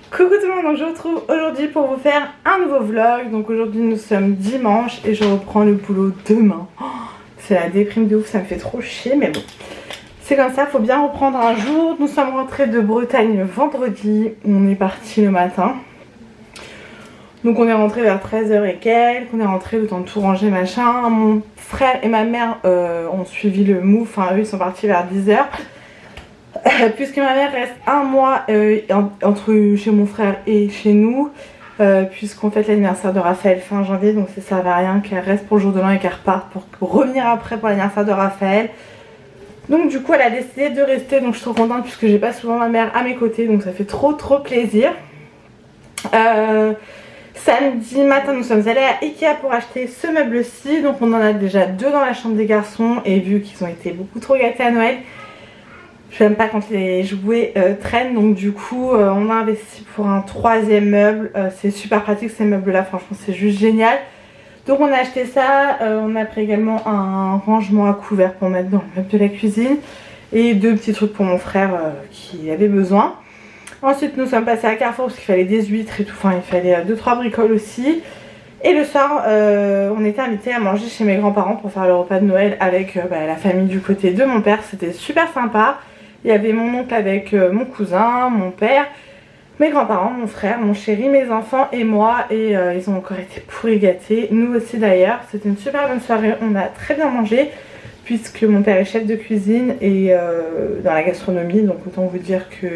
Coucou tout le monde, donc je vous retrouve aujourd'hui pour vous faire un nouveau vlog. Donc aujourd'hui nous sommes dimanche et je reprends le boulot demain. Oh, c'est la déprime de ouf, ça me fait trop chier mais bon. C'est comme ça, faut bien reprendre un jour. Nous sommes rentrés de Bretagne vendredi, on est parti le matin. Donc on est rentré vers 13h et quelques, on est rentré le temps de tout ranger machin. Mon frère et ma mère ont suivi le move, enfin eux ils sont partis vers 10h. Puisque ma mère reste un mois entre chez mon frère et chez nous, puisqu'on fête l'anniversaire de Raphaël fin janvier, donc ça sert à rien qu'elle reste pour le jour de l'an et qu'elle reparte pour revenir après pour l'anniversaire de Raphaël. Donc du coup elle a décidé de rester, donc je suis trop contente puisque j'ai pas souvent ma mère à mes côtés, donc ça fait trop plaisir. Samedi matin nous sommes allés à Ikea pour acheter ce meuble-ci, donc on en a déjà deux dans la chambre des garçons et vu qu'ils ont été beaucoup trop gâtés à Noël, je n'aime pas quand les jouets traînent, donc du coup on a investi pour un troisième meuble. C'est super pratique ces meubles là, franchement c'est juste génial. Donc on a acheté ça, on a pris également un rangement à couvert pour mettre dans le meuble de la cuisine et deux petits trucs pour mon frère qui avait besoin. Ensuite nous sommes passés à Carrefour parce qu'il fallait des huîtres et tout, enfin il fallait 2-3 bricoles aussi. Et le soir on était invités à manger chez mes grands-parents pour faire le repas de Noël avec la famille du côté de mon père, c'était super sympa. Il y avait mon oncle avec mon cousin, mon père, mes grands-parents, mon frère, mon chéri, mes enfants et moi. Et ils ont encore été pourris gâtés. Nous aussi d'ailleurs. C'était une super bonne soirée. On a très bien mangé puisque mon père est chef de cuisine et dans la gastronomie. Donc autant vous dire que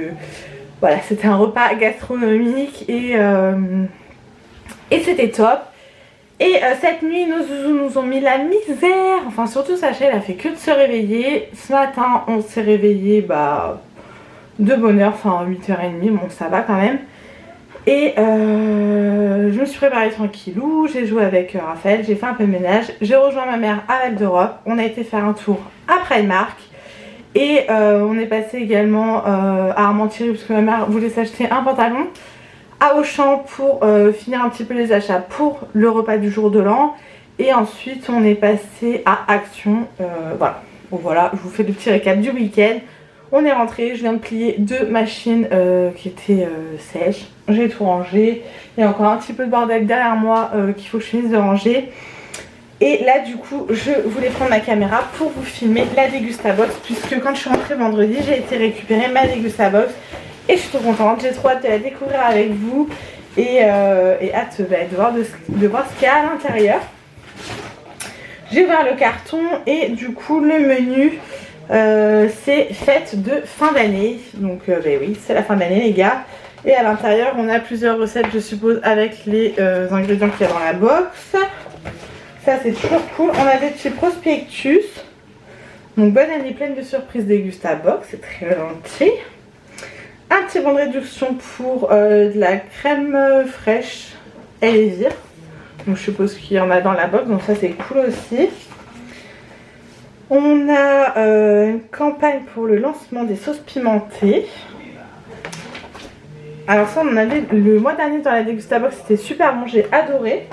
voilà, c'était un repas gastronomique et c'était top. Et cette nuit, nos zouzous nous ont mis la misère. Enfin, surtout Sacha, elle a fait que de se réveiller. Ce matin, on s'est réveillé de bonne heure, enfin 8h30. Bon, ça va quand même. Et je me suis préparée tranquillou. J'ai joué avec Raphaël, j'ai fait un peu de ménage. J'ai rejoint ma mère à Val d'Europe. On a été faire un tour à Primark. Et on est passé également à Armentières parce que ma mère voulait s'acheter un pantalon. À Auchan pour finir un petit peu les achats pour le repas du jour de l'an. Et ensuite on est passé à Action. Voilà. Bon, voilà, je vous fais le petit récap du week-end. On est rentré, je viens de plier deux machines qui étaient sèches. J'ai tout rangé. Il y a encore un petit peu de bordel derrière moi qu'il faut que je finisse de ranger. Et là du coup je voulais prendre ma caméra pour vous filmer la Degustabox. Puisque quand je suis rentrée vendredi j'ai été récupérer ma Degustabox. Et je suis trop contente, j'ai trop hâte de la découvrir avec vous et hâte de voir ce qu'il y a à l'intérieur. J'ai ouvert le carton et du coup le menu c'est fête de fin d'année. Donc oui, c'est la fin d'année les gars. Et à l'intérieur on a plusieurs recettes je suppose avec les ingrédients qu'il y a dans la box. Ça c'est toujours cool. On a des petits prospectus. Donc bonne année pleine de surprises Degustabox, c'est très gentil. Un petit bon de réduction pour de la crème fraîche Elésir. Donc je suppose qu'il y en a dans la box, donc ça c'est cool aussi. On a une campagne pour le lancement des sauces pimentées. Alors ça on en avait le mois dernier dans la Degustabox, c'était super bon, j'ai adoré.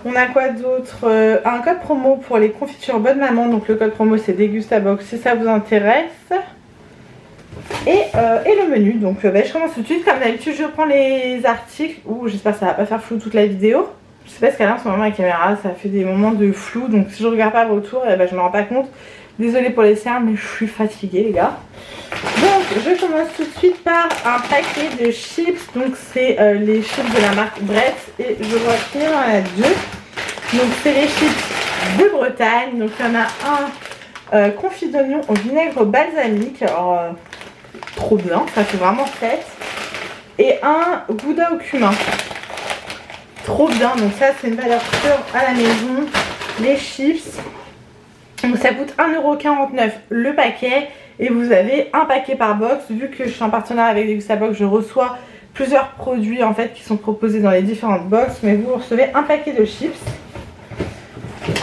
On a quoi d'autre? Un code promo pour les confitures Bonne Maman, donc le code promo c'est Degustabox si ça vous intéresse. Et le menu, donc je commence tout de suite. Comme d'habitude je prends les articles. Ouh, j'espère que ça va pas faire flou toute la vidéo. Je sais pas ce qu'elle a en ce moment la caméra, ça fait des moments de flou. Donc si je regarde pas le retour, je me rends pas compte. Désolée pour les cernes mais je suis fatiguée les gars. Donc je commence tout de suite par un paquet de chips. Donc c'est les chips de la marque Brett. Et je vois qu'il y en a deux. Donc c'est les chips de Bretagne. Donc il y en a un confit d'oignon au vinaigre balsamique. Alors trop bien, ça fait vraiment fête. Et un gouda au cumin. Trop bien, donc ça c'est une valeur sûre à la maison. Les chips. Donc ça coûte 1,49€ le paquet. Et vous avez un paquet par box. Vu que je suis en partenariat avec Degustabox, je reçois plusieurs produits en fait qui sont proposés dans les différentes box. Mais vous recevez un paquet de chips.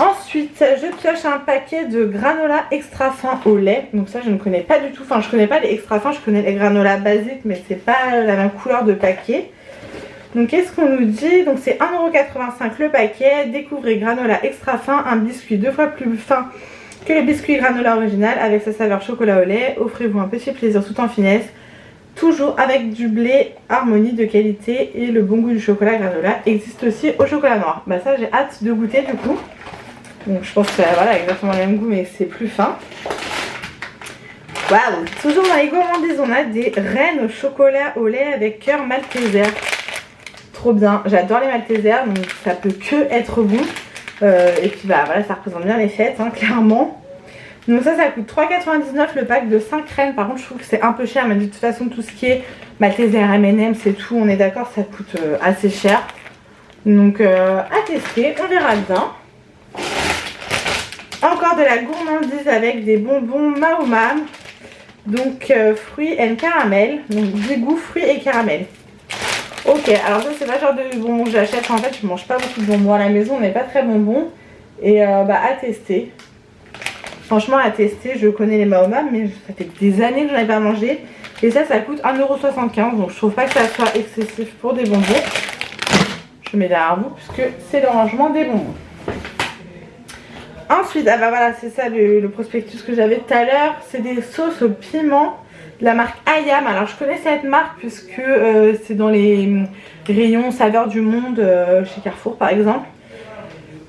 Ensuite, je pioche un paquet de granola extra fin au lait. Donc ça, je ne connais pas du tout. Enfin, je connais pas les extra fins, je connais les granola basiques, mais c'est pas la même couleur de paquet. Donc qu'est-ce qu'on nous dit? Donc c'est 1,85€ le paquet. Découvrez granola extra fin, un biscuit 2 fois plus fin que le biscuit granola original avec sa saveur chocolat au lait. Offrez-vous un petit plaisir tout en finesse. toujours avec du blé Harmonie de qualité et le bon goût du chocolat granola existe aussi au chocolat noir. Bah ça j'ai hâte de goûter du coup. Donc je pense que voilà exactement le même goût mais c'est plus fin. Waouh, toujours dans les gourmandises on a des rennes au chocolat au lait avec cœur Malteser. Trop bien, j'adore les Malteser donc ça peut que être bon. Et puis bah voilà ça représente bien les fêtes hein, clairement. Donc ça coûte 3,99 le pack de 5 rennes. Par contre je trouve que c'est un peu cher mais de toute façon tout ce qui est Malteser, M&M c'est tout, on est d'accord ça coûte assez cher. Donc à tester, on verra bien. Encore de la gourmandise avec des bonbons Mahomam. Donc fruits and caramel, donc dégoût fruits et caramel. Ok, alors ça c'est pas le genre de bonbons que j'achète, en fait je mange pas beaucoup de bonbons à la maison, on n'est pas très bonbons. Et bah à tester. Franchement à tester, je connais les Mahomam mais ça fait des années que j'en ai pas mangé. Et ça coûte 1,75 €, donc je trouve pas que ça soit excessif pour des bonbons. Je mets derrière vous puisque c'est le rangement des bonbons. Ensuite, ah bah voilà, c'est ça le prospectus que j'avais tout à l'heure. C'est des sauces au piment de la marque Ayam. Alors je connais cette marque puisque c'est dans les rayons saveurs du monde chez Carrefour par exemple.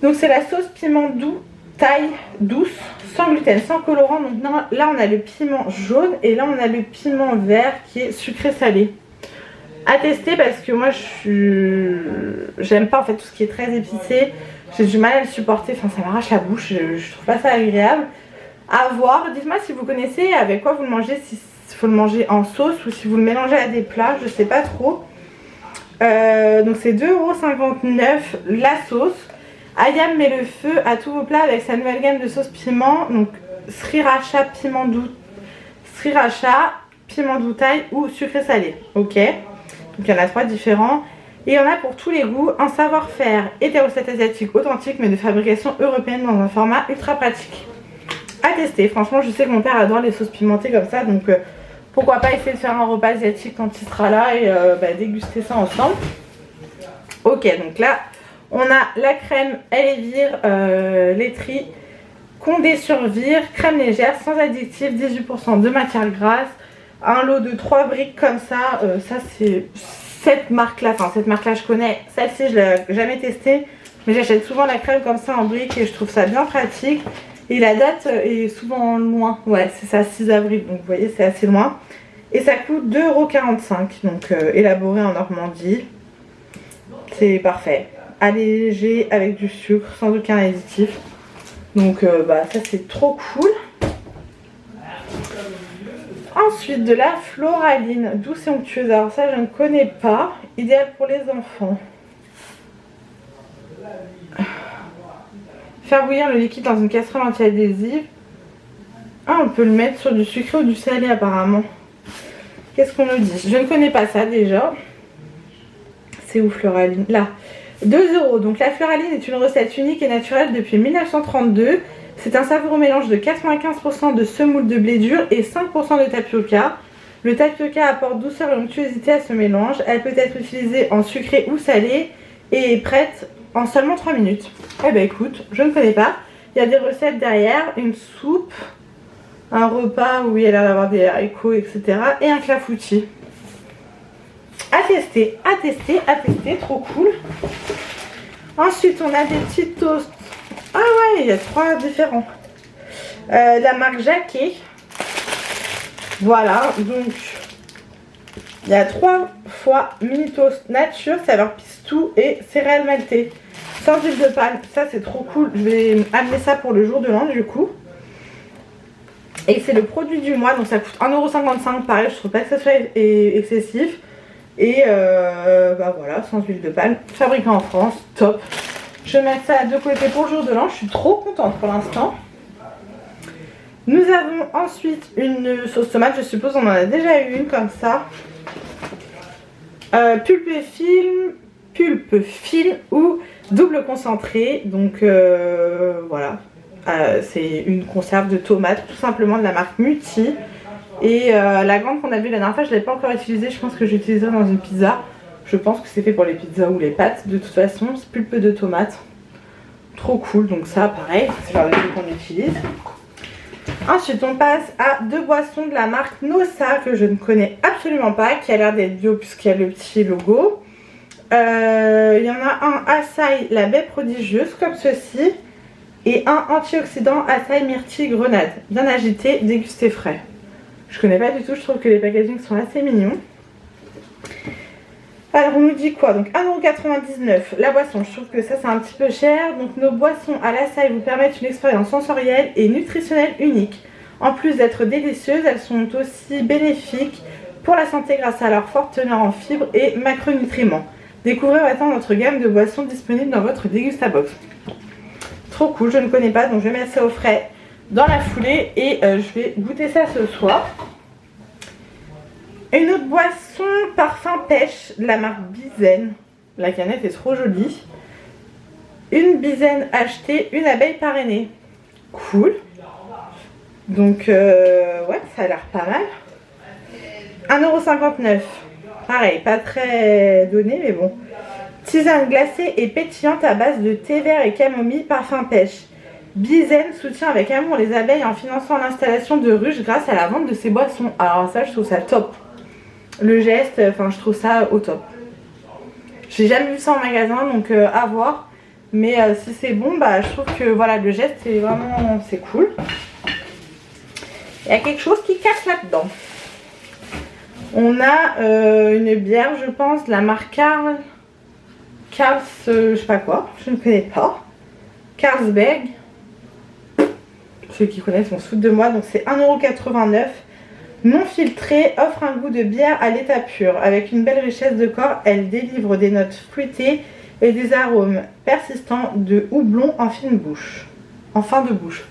Donc c'est la sauce piment doux, taille douce, sans gluten, sans colorant. Donc là on a le piment jaune et là on a le piment vert qui est sucré salé. À tester parce que moi j'aime pas en fait tout ce qui est très épicé. J'ai du mal à le supporter, enfin ça m'arrache la bouche, je trouve pas ça agréable. À voir, dites-moi si vous connaissez avec quoi vous le mangez, s'il faut le manger en sauce ou si vous le mélangez à des plats, je sais pas trop. Donc c'est 2,59 € la sauce. Ayam met le feu à tous vos plats avec sa nouvelle gamme de sauce piment. Donc sriracha piment doux, sriracha piment doux taille ou sucré salé. Ok, donc il y en a 3 différents. Et il y en a pour tous les goûts, un savoir-faire et des recettes asiatiques authentiques mais de fabrication européenne dans un format ultra pratique. À tester, franchement je sais que mon père adore les sauces pimentées comme ça donc pourquoi pas essayer de faire un repas asiatique quand il sera là et déguster ça ensemble. Ok, donc là on a la crème Elevir laiterie Condé sur Vire, crème légère sans additifs, 18% de matière grasse, un lot de 3 briques comme ça, ça c'est... Cette marque là je connais, celle-ci je l'ai jamais testée mais j'achète souvent la crème comme ça en briques et je trouve ça bien pratique. Et la date est souvent loin, ouais c'est ça 6 avril donc vous voyez c'est assez loin. Et ça coûte 2,45 € donc élaboré en Normandie. C'est parfait, allégé avec du sucre sans aucun additif. Donc ça c'est trop cool. Ensuite de la floraline douce et onctueuse, alors ça je ne connais pas, idéal pour les enfants. Faire bouillir le liquide dans une casserole anti-adhésive. Ah on peut le mettre sur du sucré ou du salé apparemment. Qu'est-ce qu'on nous dit? Je ne connais pas ça déjà. C'est où floraline? Là. 2 €. Donc la floraline est une recette unique et naturelle depuis 1932. C'est un savoureux mélange de 95% de semoule de blé dur et 5% de tapioca. Le tapioca apporte douceur et onctuosité à ce mélange. Elle peut être utilisée en sucré ou salé et est prête en seulement 3 minutes. Eh ben écoute, je ne connais pas. Il y a des recettes derrière, une soupe, un repas où il y a l'air d'avoir des haricots, etc. et un clafoutis. À tester, à tester, à tester, trop cool. Ensuite on a des petits toasts. Ah ouais, il y a 3 différents. La marque Jacquet. Voilà, donc il y a 3 fois mini toast nature, saveur pistou et céréales maltées. Sans huile de palme, ça c'est trop cool. Je vais amener ça pour le jour de l'an du coup. Et c'est le produit du mois, donc ça coûte 1,55 €. Pareil, je trouve pas que ça soit excessif. Et voilà, sans huile de palme, fabriqué en France, top. Je vais mettre ça de côté pour le jour de l'an, je suis trop contente pour l'instant. Nous avons ensuite une sauce tomate, je suppose on en a déjà eu une comme ça. Pulpe fine ou double concentré, donc voilà. C'est une conserve de tomates, tout simplement de la marque Muti. Et la grande qu'on a vue la dernière fois, je ne l'ai pas encore utilisée, je pense que j'utiliserai dans une pizza. Je pense que c'est fait pour les pizzas ou les pâtes. De toute façon, c'est pulpe de tomates. Trop cool, donc ça pareil, c'est le genre de truc qu'on utilise. Ensuite on passe à 2 boissons de la marque Nossa que je ne connais absolument pas, qui a l'air d'être bio puisqu'il y a le petit logo. Il y en a un açaï la baie prodigieuse comme ceci et un antioxydant açaï myrtille grenade, bien agité, dégusté frais. Je connais pas du tout, je trouve que les packagings sont assez mignons. Alors on nous dit quoi? Donc 1,99€ la boisson, je trouve que ça c'est un petit peu cher. Donc nos boissons à l'açaï vous permettent une expérience sensorielle et nutritionnelle unique. En plus d'être délicieuses, elles sont aussi bénéfiques pour la santé grâce à leur forte teneur en fibres et macronutriments. Découvrez maintenant notre gamme de boissons disponibles dans votre Degustabox. Trop cool, je ne connais pas donc je vais mettre ça au frais dans la foulée et je vais goûter ça ce soir. Une autre boisson parfum pêche de la marque Bizen. La canette est trop jolie. Une Bizen achetée, une abeille parrainée. Cool. Donc ouais, ça a l'air pas mal. 1,59€. Pareil, pas très donné mais bon. Tisane glacée et pétillante à base de thé vert et camomille parfum pêche. Bizen soutient avec amour les abeilles en finançant l'installation de ruches grâce à la vente de ses boissons. Alors ça, je trouve ça top. Le geste, enfin je trouve ça au top. J'ai jamais vu ça en magasin donc à voir. Mais si c'est bon, bah je trouve que voilà, le geste c'est vraiment, c'est cool. Il y a quelque chose qui casse là-dedans. On a une bière, je pense, de la marque Carls, je sais pas quoi, je ne connais pas. Carlsberg. Ceux qui connaissent vont se foutre de moi, donc c'est 1,89€. Non filtrée, offre un goût de bière à l'état pur. Avec une belle richesse de corps, elle délivre des notes fruitées et des arômes persistants de houblon en fine bouche. En fin de bouche.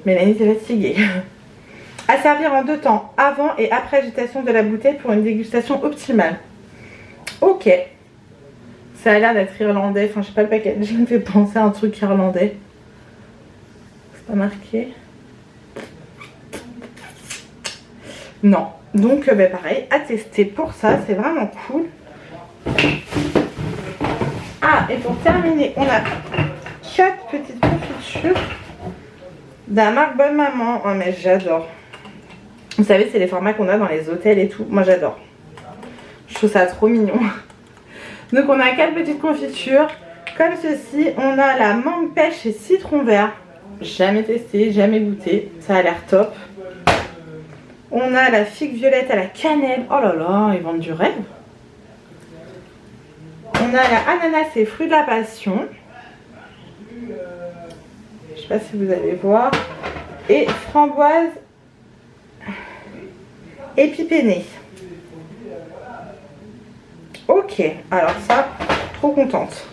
Mélanie est fatiguée. À servir en 2 temps, avant et après agitation de la bouteille pour une dégustation optimale. Ok. Ça a l'air d'être irlandais, enfin je sais pas, le packaging me fait penser à un truc irlandais. C'est pas marqué. Non, donc bah, pareil, à tester pour ça, c'est vraiment cool. Ah, et pour terminer, on a 4 petites confitures de la marque Bonne Maman. Oh mais j'adore. Vous savez, c'est les formats qu'on a dans les hôtels et tout. Moi j'adore. Je trouve ça trop mignon. Donc on a 4 petites confitures. Comme ceci, on a la mangue pêche et citron vert. Jamais testé, jamais goûté. Ça a l'air top. On a la figue violette à la cannelle. Oh là là, ils vendent du rêve. On a la ananas et fruits de la passion. Je sais pas si vous allez voir. Et framboise épipénée. Ok, alors ça, trop contente.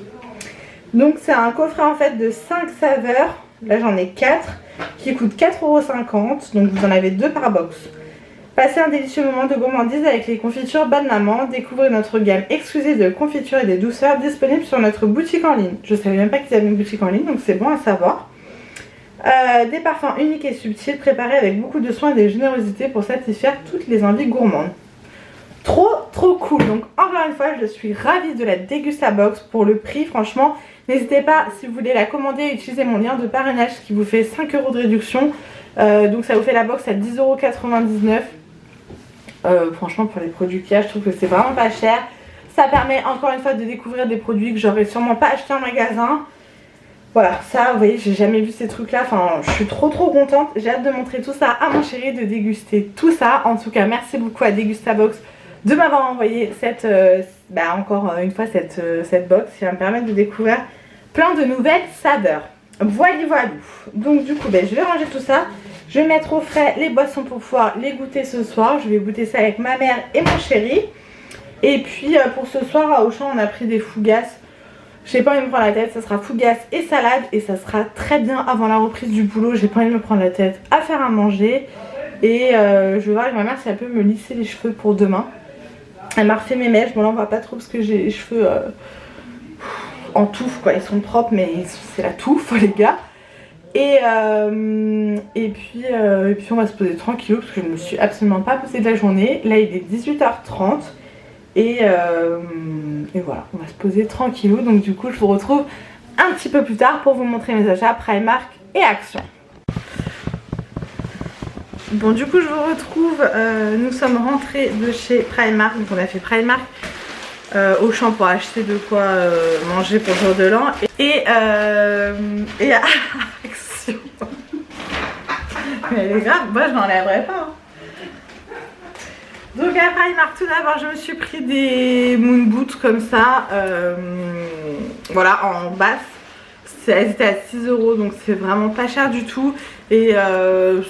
Donc c'est un coffret en fait de 5 saveurs. Là j'en ai 4 qui coûtent 4,50 €. Donc vous en avez 2 par box. Passez un délicieux moment de gourmandise avec les confitures Bonne Maman. Découvrez notre gamme exclusive de confitures et des douceurs disponibles sur notre boutique en ligne. Je ne savais même pas qu'ils avaient une boutique en ligne, donc c'est bon à savoir. Des parfums uniques et subtils préparés avec beaucoup de soin et de générosité pour satisfaire toutes les envies gourmandes. Trop cool. Donc encore une fois, je suis ravie de la Degustabox pour le prix. Franchement, n'hésitez pas si vous voulez la commander à utiliser mon lien de parrainage qui vous fait 5 € de réduction. Donc ça vous fait la box à 10,99 €. Franchement, pour les produits qu'il y a, je trouve que c'est vraiment pas cher. Ça permet encore une fois de découvrir des produits que j'aurais sûrement pas acheté en magasin. Voilà, ça, vous voyez, j'ai jamais vu ces trucs là. Enfin, je suis trop contente. J'ai hâte de montrer tout ça à mon chéri, de déguster tout ça. En tout cas, merci beaucoup à Degustabox de m'avoir envoyé cette, encore une fois cette box qui va me permettre de découvrir plein de nouvelles saveurs. Voilà. Donc du coup, je vais ranger tout ça. Je vais mettre au frais les boissons pour pouvoir les goûter ce soir. Je vais goûter ça avec ma mère et mon chéri. Et puis pour ce soir à Auchan, on a pris des fougasses. J'ai pas envie de me prendre la tête, ça sera fougasse et salade. Et ça sera très bien avant la reprise du boulot. J'ai pas envie de me prendre la tête à faire à manger. Et je vais voir avec ma mère si elle peut me lisser les cheveux pour demain. Elle m'a refait mes mèches. Bon là on voit pas trop parce que j'ai les cheveux en touffe quoi. Ils sont propres mais c'est la touffe les gars. Et puis on va se poser tranquillou parce que je ne me suis absolument pas posée de la journée. Là il est 18h30 et voilà, on va se poser tranquillou. Donc du coup je vous retrouve un petit peu plus tard pour vous montrer mes achats Primark et Action. Bon du coup je vous retrouve, nous sommes rentrés de chez Primark, donc on a fait Primark Auchan pour acheter de quoi manger pour le jour de l'an et Action. Mais elle est grave, moi je n'enlèverai pas hein. Donc à Primark tout d'abord je me suis pris des moon boots comme ça, voilà en basse. Elles étaient à 6 € donc c'est vraiment pas cher du tout. Et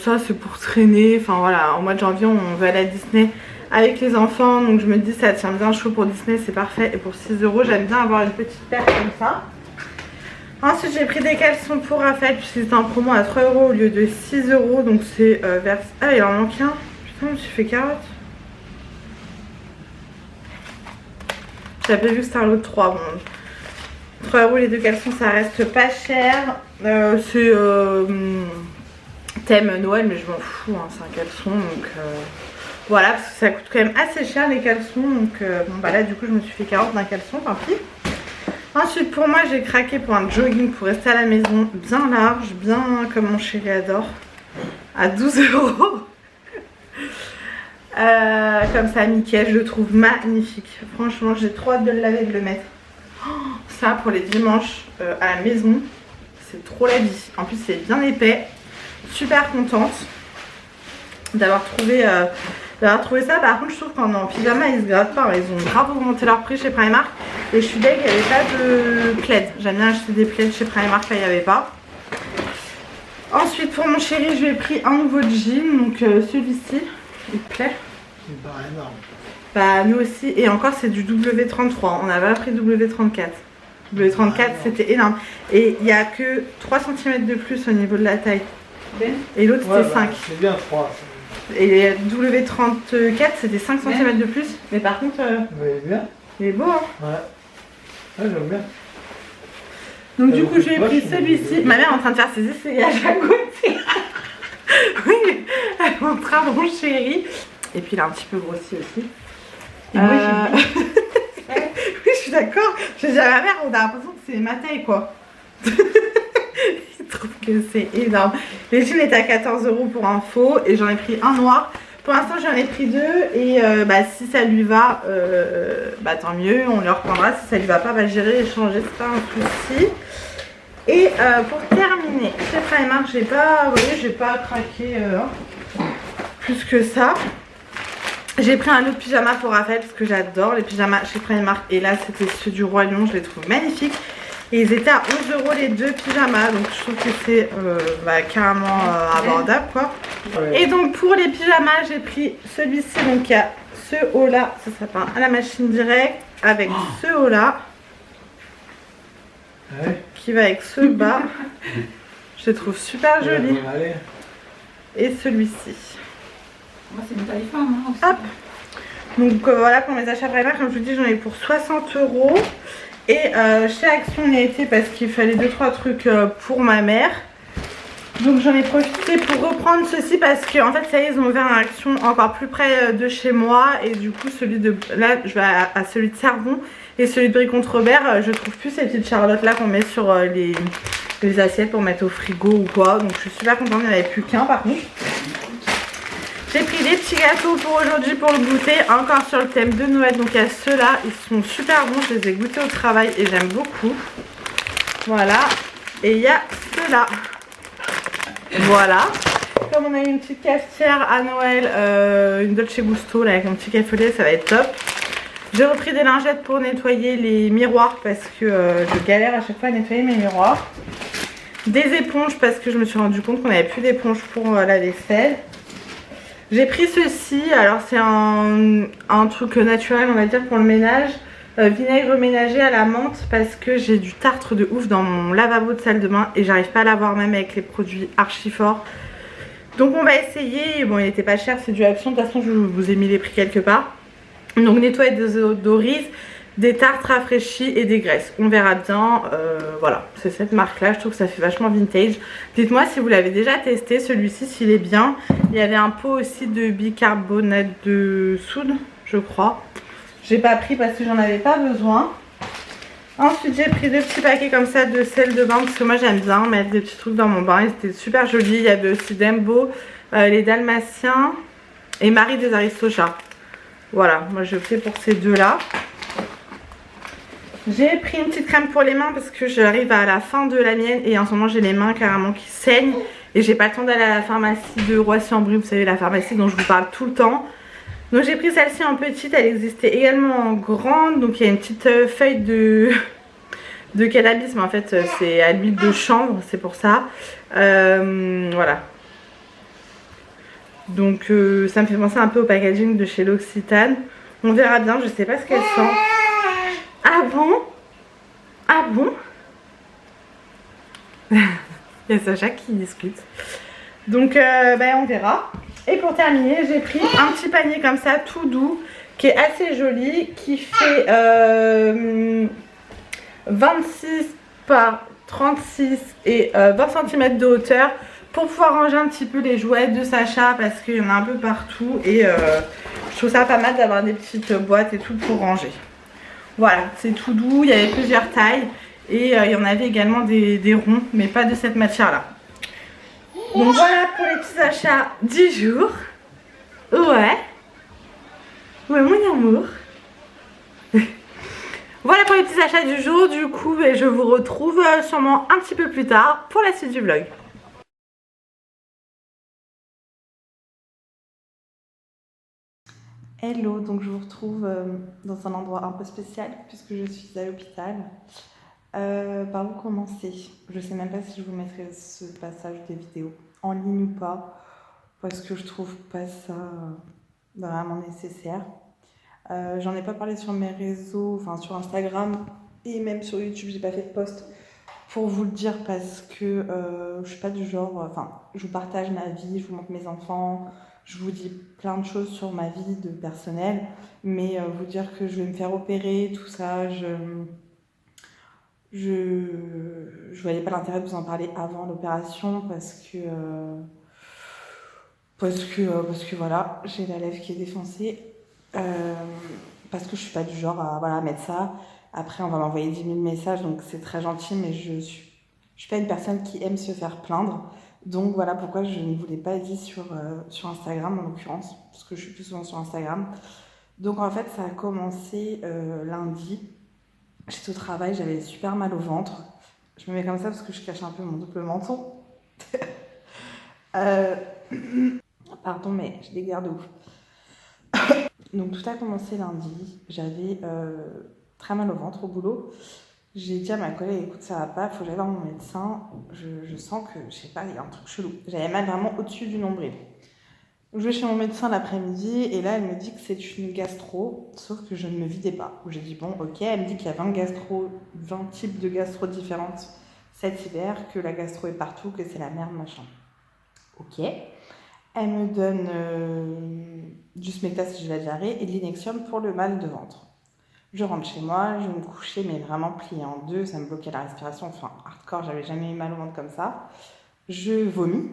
ça c'est pour traîner, enfin voilà, en mois de janvier on va aller à Disney avec les enfants. Donc je me dis ça tient bien chaud pour Disney, c'est parfait. Et pour 6 € j'aime bien avoir une petite paire comme ça. Ensuite j'ai pris des caleçons pour Raphaël puisqu'ils étaient en promo à 3 € au lieu de 6 €. Donc c'est vers... Ah il en manque un. Putain je me suis fait carotte. J'avais vu que c'était un lot de 3. Bon. 3 € les deux caleçons ça reste pas cher. C'est thème Noël mais je m'en fous hein, c'est un caleçon donc voilà parce que ça coûte quand même assez cher les caleçons. Donc bon bah là du coup je me suis fait carotte d'un caleçon, tant pis. Ensuite pour moi j'ai craqué pour un jogging pour rester à la maison bien large, bien comme mon chéri adore, à 12 €. Comme ça nickel, je le trouve magnifique. Franchement j'ai trop hâte de le laver et de le mettre. Oh, ça pour les dimanches à la maison, c'est trop la vie. En plus c'est bien épais. Super contente d'avoir trouvé ça. Par contre je trouve qu'en en pyjama ils se grattent pas. Ils ont grave augmenté leur prix chez Primark. Et je suis deg, il n'y avait pas de plaid. J'aime bien acheter des plaids chez Primark, là il n'y avait pas. Ensuite pour mon chéri je lui ai pris un nouveau jean. Donc celui-ci, il te plaît? Il me paraît énorme. Bah nous aussi, et encore c'est du W33, on n'avait pas pris W34. W34 c'était énorme. Et il n'y a que 3 cm de plus au niveau de la taille. Et l'autre c'était 5. C'est bien 3. Et W34 c'était 5 cm de plus. Mais par contre, Il est bien. il est beau hein. Ouais. Ouais j'aime bien. Donc du coup j'ai pris celui-ci. Ma mère est en train de faire ses essayages à côté. Oui, elle montre mon chéri. Et puis il a un petit peu grossi aussi. Et moi j'ai oui, je suis d'accord. Je dis à ma mère, on a l'impression que c'est ma taille quoi. Je trouve que c'est énorme. Les jeans étaient à 14 € pour info et j'en ai pris un noir. Pour l'instant, j'en ai pris 2 et bah, si ça lui va, bah, tant mieux, on le reprendra. Si ça lui va pas, bah, j'irai les changer, c'est pas un souci. Et pour terminer, chez Primark, j'ai pas, vous voyez, j'ai pas craqué plus que ça. J'ai pris un autre pyjama pour Raphaël parce que j'adore les pyjamas chez Primark. Et là c'était ceux du Roi Lion, je les trouve magnifiques. Et ils étaient à 11 € les deux pyjamas. Donc je trouve que c'est bah, carrément abordable quoi. Ouais. Et donc pour les pyjamas j'ai pris celui-ci. Donc il y a ce haut là, ça s'appelle à la machine directe. Avec ce haut là. Ouais. Qui va avec ce bas. Je les trouve super jolis. Ouais, et celui-ci. Moi c'est une taille femme hein, aussi. Hop. Donc voilà pour mes achats Primark, comme je vous dis j'en ai pour 60 €. Et chez Action on y a été parce qu'il fallait 2-3 trucs pour ma mère. Donc j'en ai profité pour reprendre ceci parce que en fait ça y est ils ont ouvert un Action encore plus près de chez moi. Et du coup celui de... Là je vais à celui de Servon et celui de Brie-Contre-Robert. Je trouve plus ces petites charlottes là qu'on met sur les assiettes pour mettre au frigo ou quoi. Donc je suis super contente, il n'y en avait plus qu'un par contre. J'ai pris des petits gâteaux pour aujourd'hui pour le goûter, encore sur le thème de Noël. Donc il y a ceux-là, ils sont super bons, je les ai goûtés au travail et j'aime beaucoup. Voilà, et il y a ceux-là. Voilà. Comme on a eu une petite cafetière à Noël, une Dolce Gusto là, avec un petit café au lait, ça va être top. J'ai repris des lingettes pour nettoyer les miroirs parce que je galère à chaque fois à nettoyer mes miroirs. Des éponges parce que je me suis rendu compte qu'on n'avait plus d'éponges pour la vaisselle. J'ai pris ceci, alors c'est un truc naturel on va dire pour le ménage, vinaigre ménager à la menthe parce que j'ai du tartre de ouf dans mon lavabo de salle de bain et j'arrive pas à l'avoir même avec les produits archi forts. Donc on va essayer, bon il était pas cher, c'est du Action, de toute façon je vous ai mis les prix quelque part. Donc nettoyer des odorisent, des tartes rafraîchies et des graisses, on verra bien. Voilà, c'est cette marque là, je trouve que ça fait vachement vintage. Dites moi si vous l'avez déjà testé celui-ci, s'il est bien. Il y avait un pot aussi de bicarbonate de soude je crois. J'ai pas pris parce que j'en avais pas besoin. Ensuite j'ai pris 2 petits paquets comme ça de sel de bain parce que moi j'aime bien mettre des petits trucs dans mon bain. Ils étaient super jolis. Il y avait aussi Dembo, les Dalmatiens et Marie des Aristochats. Voilà, moi j'ai opté pour ces deux-là. J'ai pris une petite crème pour les mains parce que j'arrive à la fin de la mienne et en ce moment j'ai les mains carrément qui saignent et j'ai pas le temps d'aller à la pharmacie de Roissy-en-Brie, vous savez la pharmacie dont je vous parle tout le temps. Donc j'ai pris celle-ci en petite, elle existait également en grande, donc il y a une petite feuille de cannabis, mais en fait c'est à l'huile de chanvre, c'est pour ça. Voilà. Donc ça me fait penser un peu au packaging de chez L'Occitane. On verra bien, je sais pas ce qu'elle sent. Ah bon? Ah bon? Il y a Sacha qui discute. Donc on verra. Et pour terminer, j'ai pris un petit panier comme ça, tout doux, qui est assez joli, qui fait 26 par 36 et 20 cm de hauteur pour pouvoir ranger un petit peu les jouets de Sacha parce qu'il y en a un peu partout et je trouve ça pas mal d'avoir des petites boîtes et tout pour ranger. Voilà, c'est tout doux, il y avait plusieurs tailles et il y en avait également des ronds, mais pas de cette matière-là. Donc voilà pour les petits achats du jour. Ouais. Ouais, mon amour. Voilà pour les petits achats du jour. Du coup, je vous retrouve sûrement un petit peu plus tard pour la suite du vlog. Hello, donc je vous retrouve dans un endroit un peu spécial puisque je suis à l'hôpital. Par où commencer? Je sais même pas si je vous mettrai ce passage des vidéos en ligne ou pas parce que je trouve pas ça vraiment nécessaire. J'en ai pas parlé sur mes réseaux, enfin sur Instagram et même sur YouTube, j'ai pas fait de post pour vous le dire parce que je suis pas du genre, enfin je vous partage ma vie, je vous montre mes enfants, je vous dis plein de choses sur ma vie de personnel, mais vous dire que je vais me faire opérer, tout ça, je voyais pas l'intérêt de vous en parler avant l'opération parce que voilà, j'ai la lèvre qui est défoncée. Parce que je suis pas du genre à voilà, mettre ça. Après, on va m'envoyer 10 000 messages, donc c'est très gentil, mais je suis pas une personne qui aime se faire plaindre. Donc voilà pourquoi je ne vous l'ai pas dit sur Instagram en l'occurrence, parce que je suis plus souvent sur Instagram. Donc en fait, ça a commencé lundi. J'étais au travail, j'avais super mal au ventre. Je me mets comme ça parce que je cache un peu mon double menton. Pardon, mais j'ai des gardes de ouf. Donc tout a commencé lundi. J'avais très mal au ventre au boulot. J'ai dit à ma collègue, écoute, ça va pas, faut que j'aille voir mon médecin. Je sens que, je sais pas, il y a un truc chelou. J'avais mal vraiment au-dessus du nombril. Je vais chez mon médecin l'après-midi et là elle me dit que c'est une gastro, sauf que je ne me vidais pas. J'ai dit bon ok, elle me dit qu'il y a 20 types de gastro différentes cet hiver, que la gastro est partout, que c'est la merde machin. Ok, elle me donne du Smecta si j'ai la diarrhée et de l'Inexium pour le mal de ventre. Je rentre chez moi, je me couchais mais vraiment pliée en deux, ça me bloquait la respiration, enfin hardcore, j'avais jamais eu mal au ventre comme ça. Je vomis.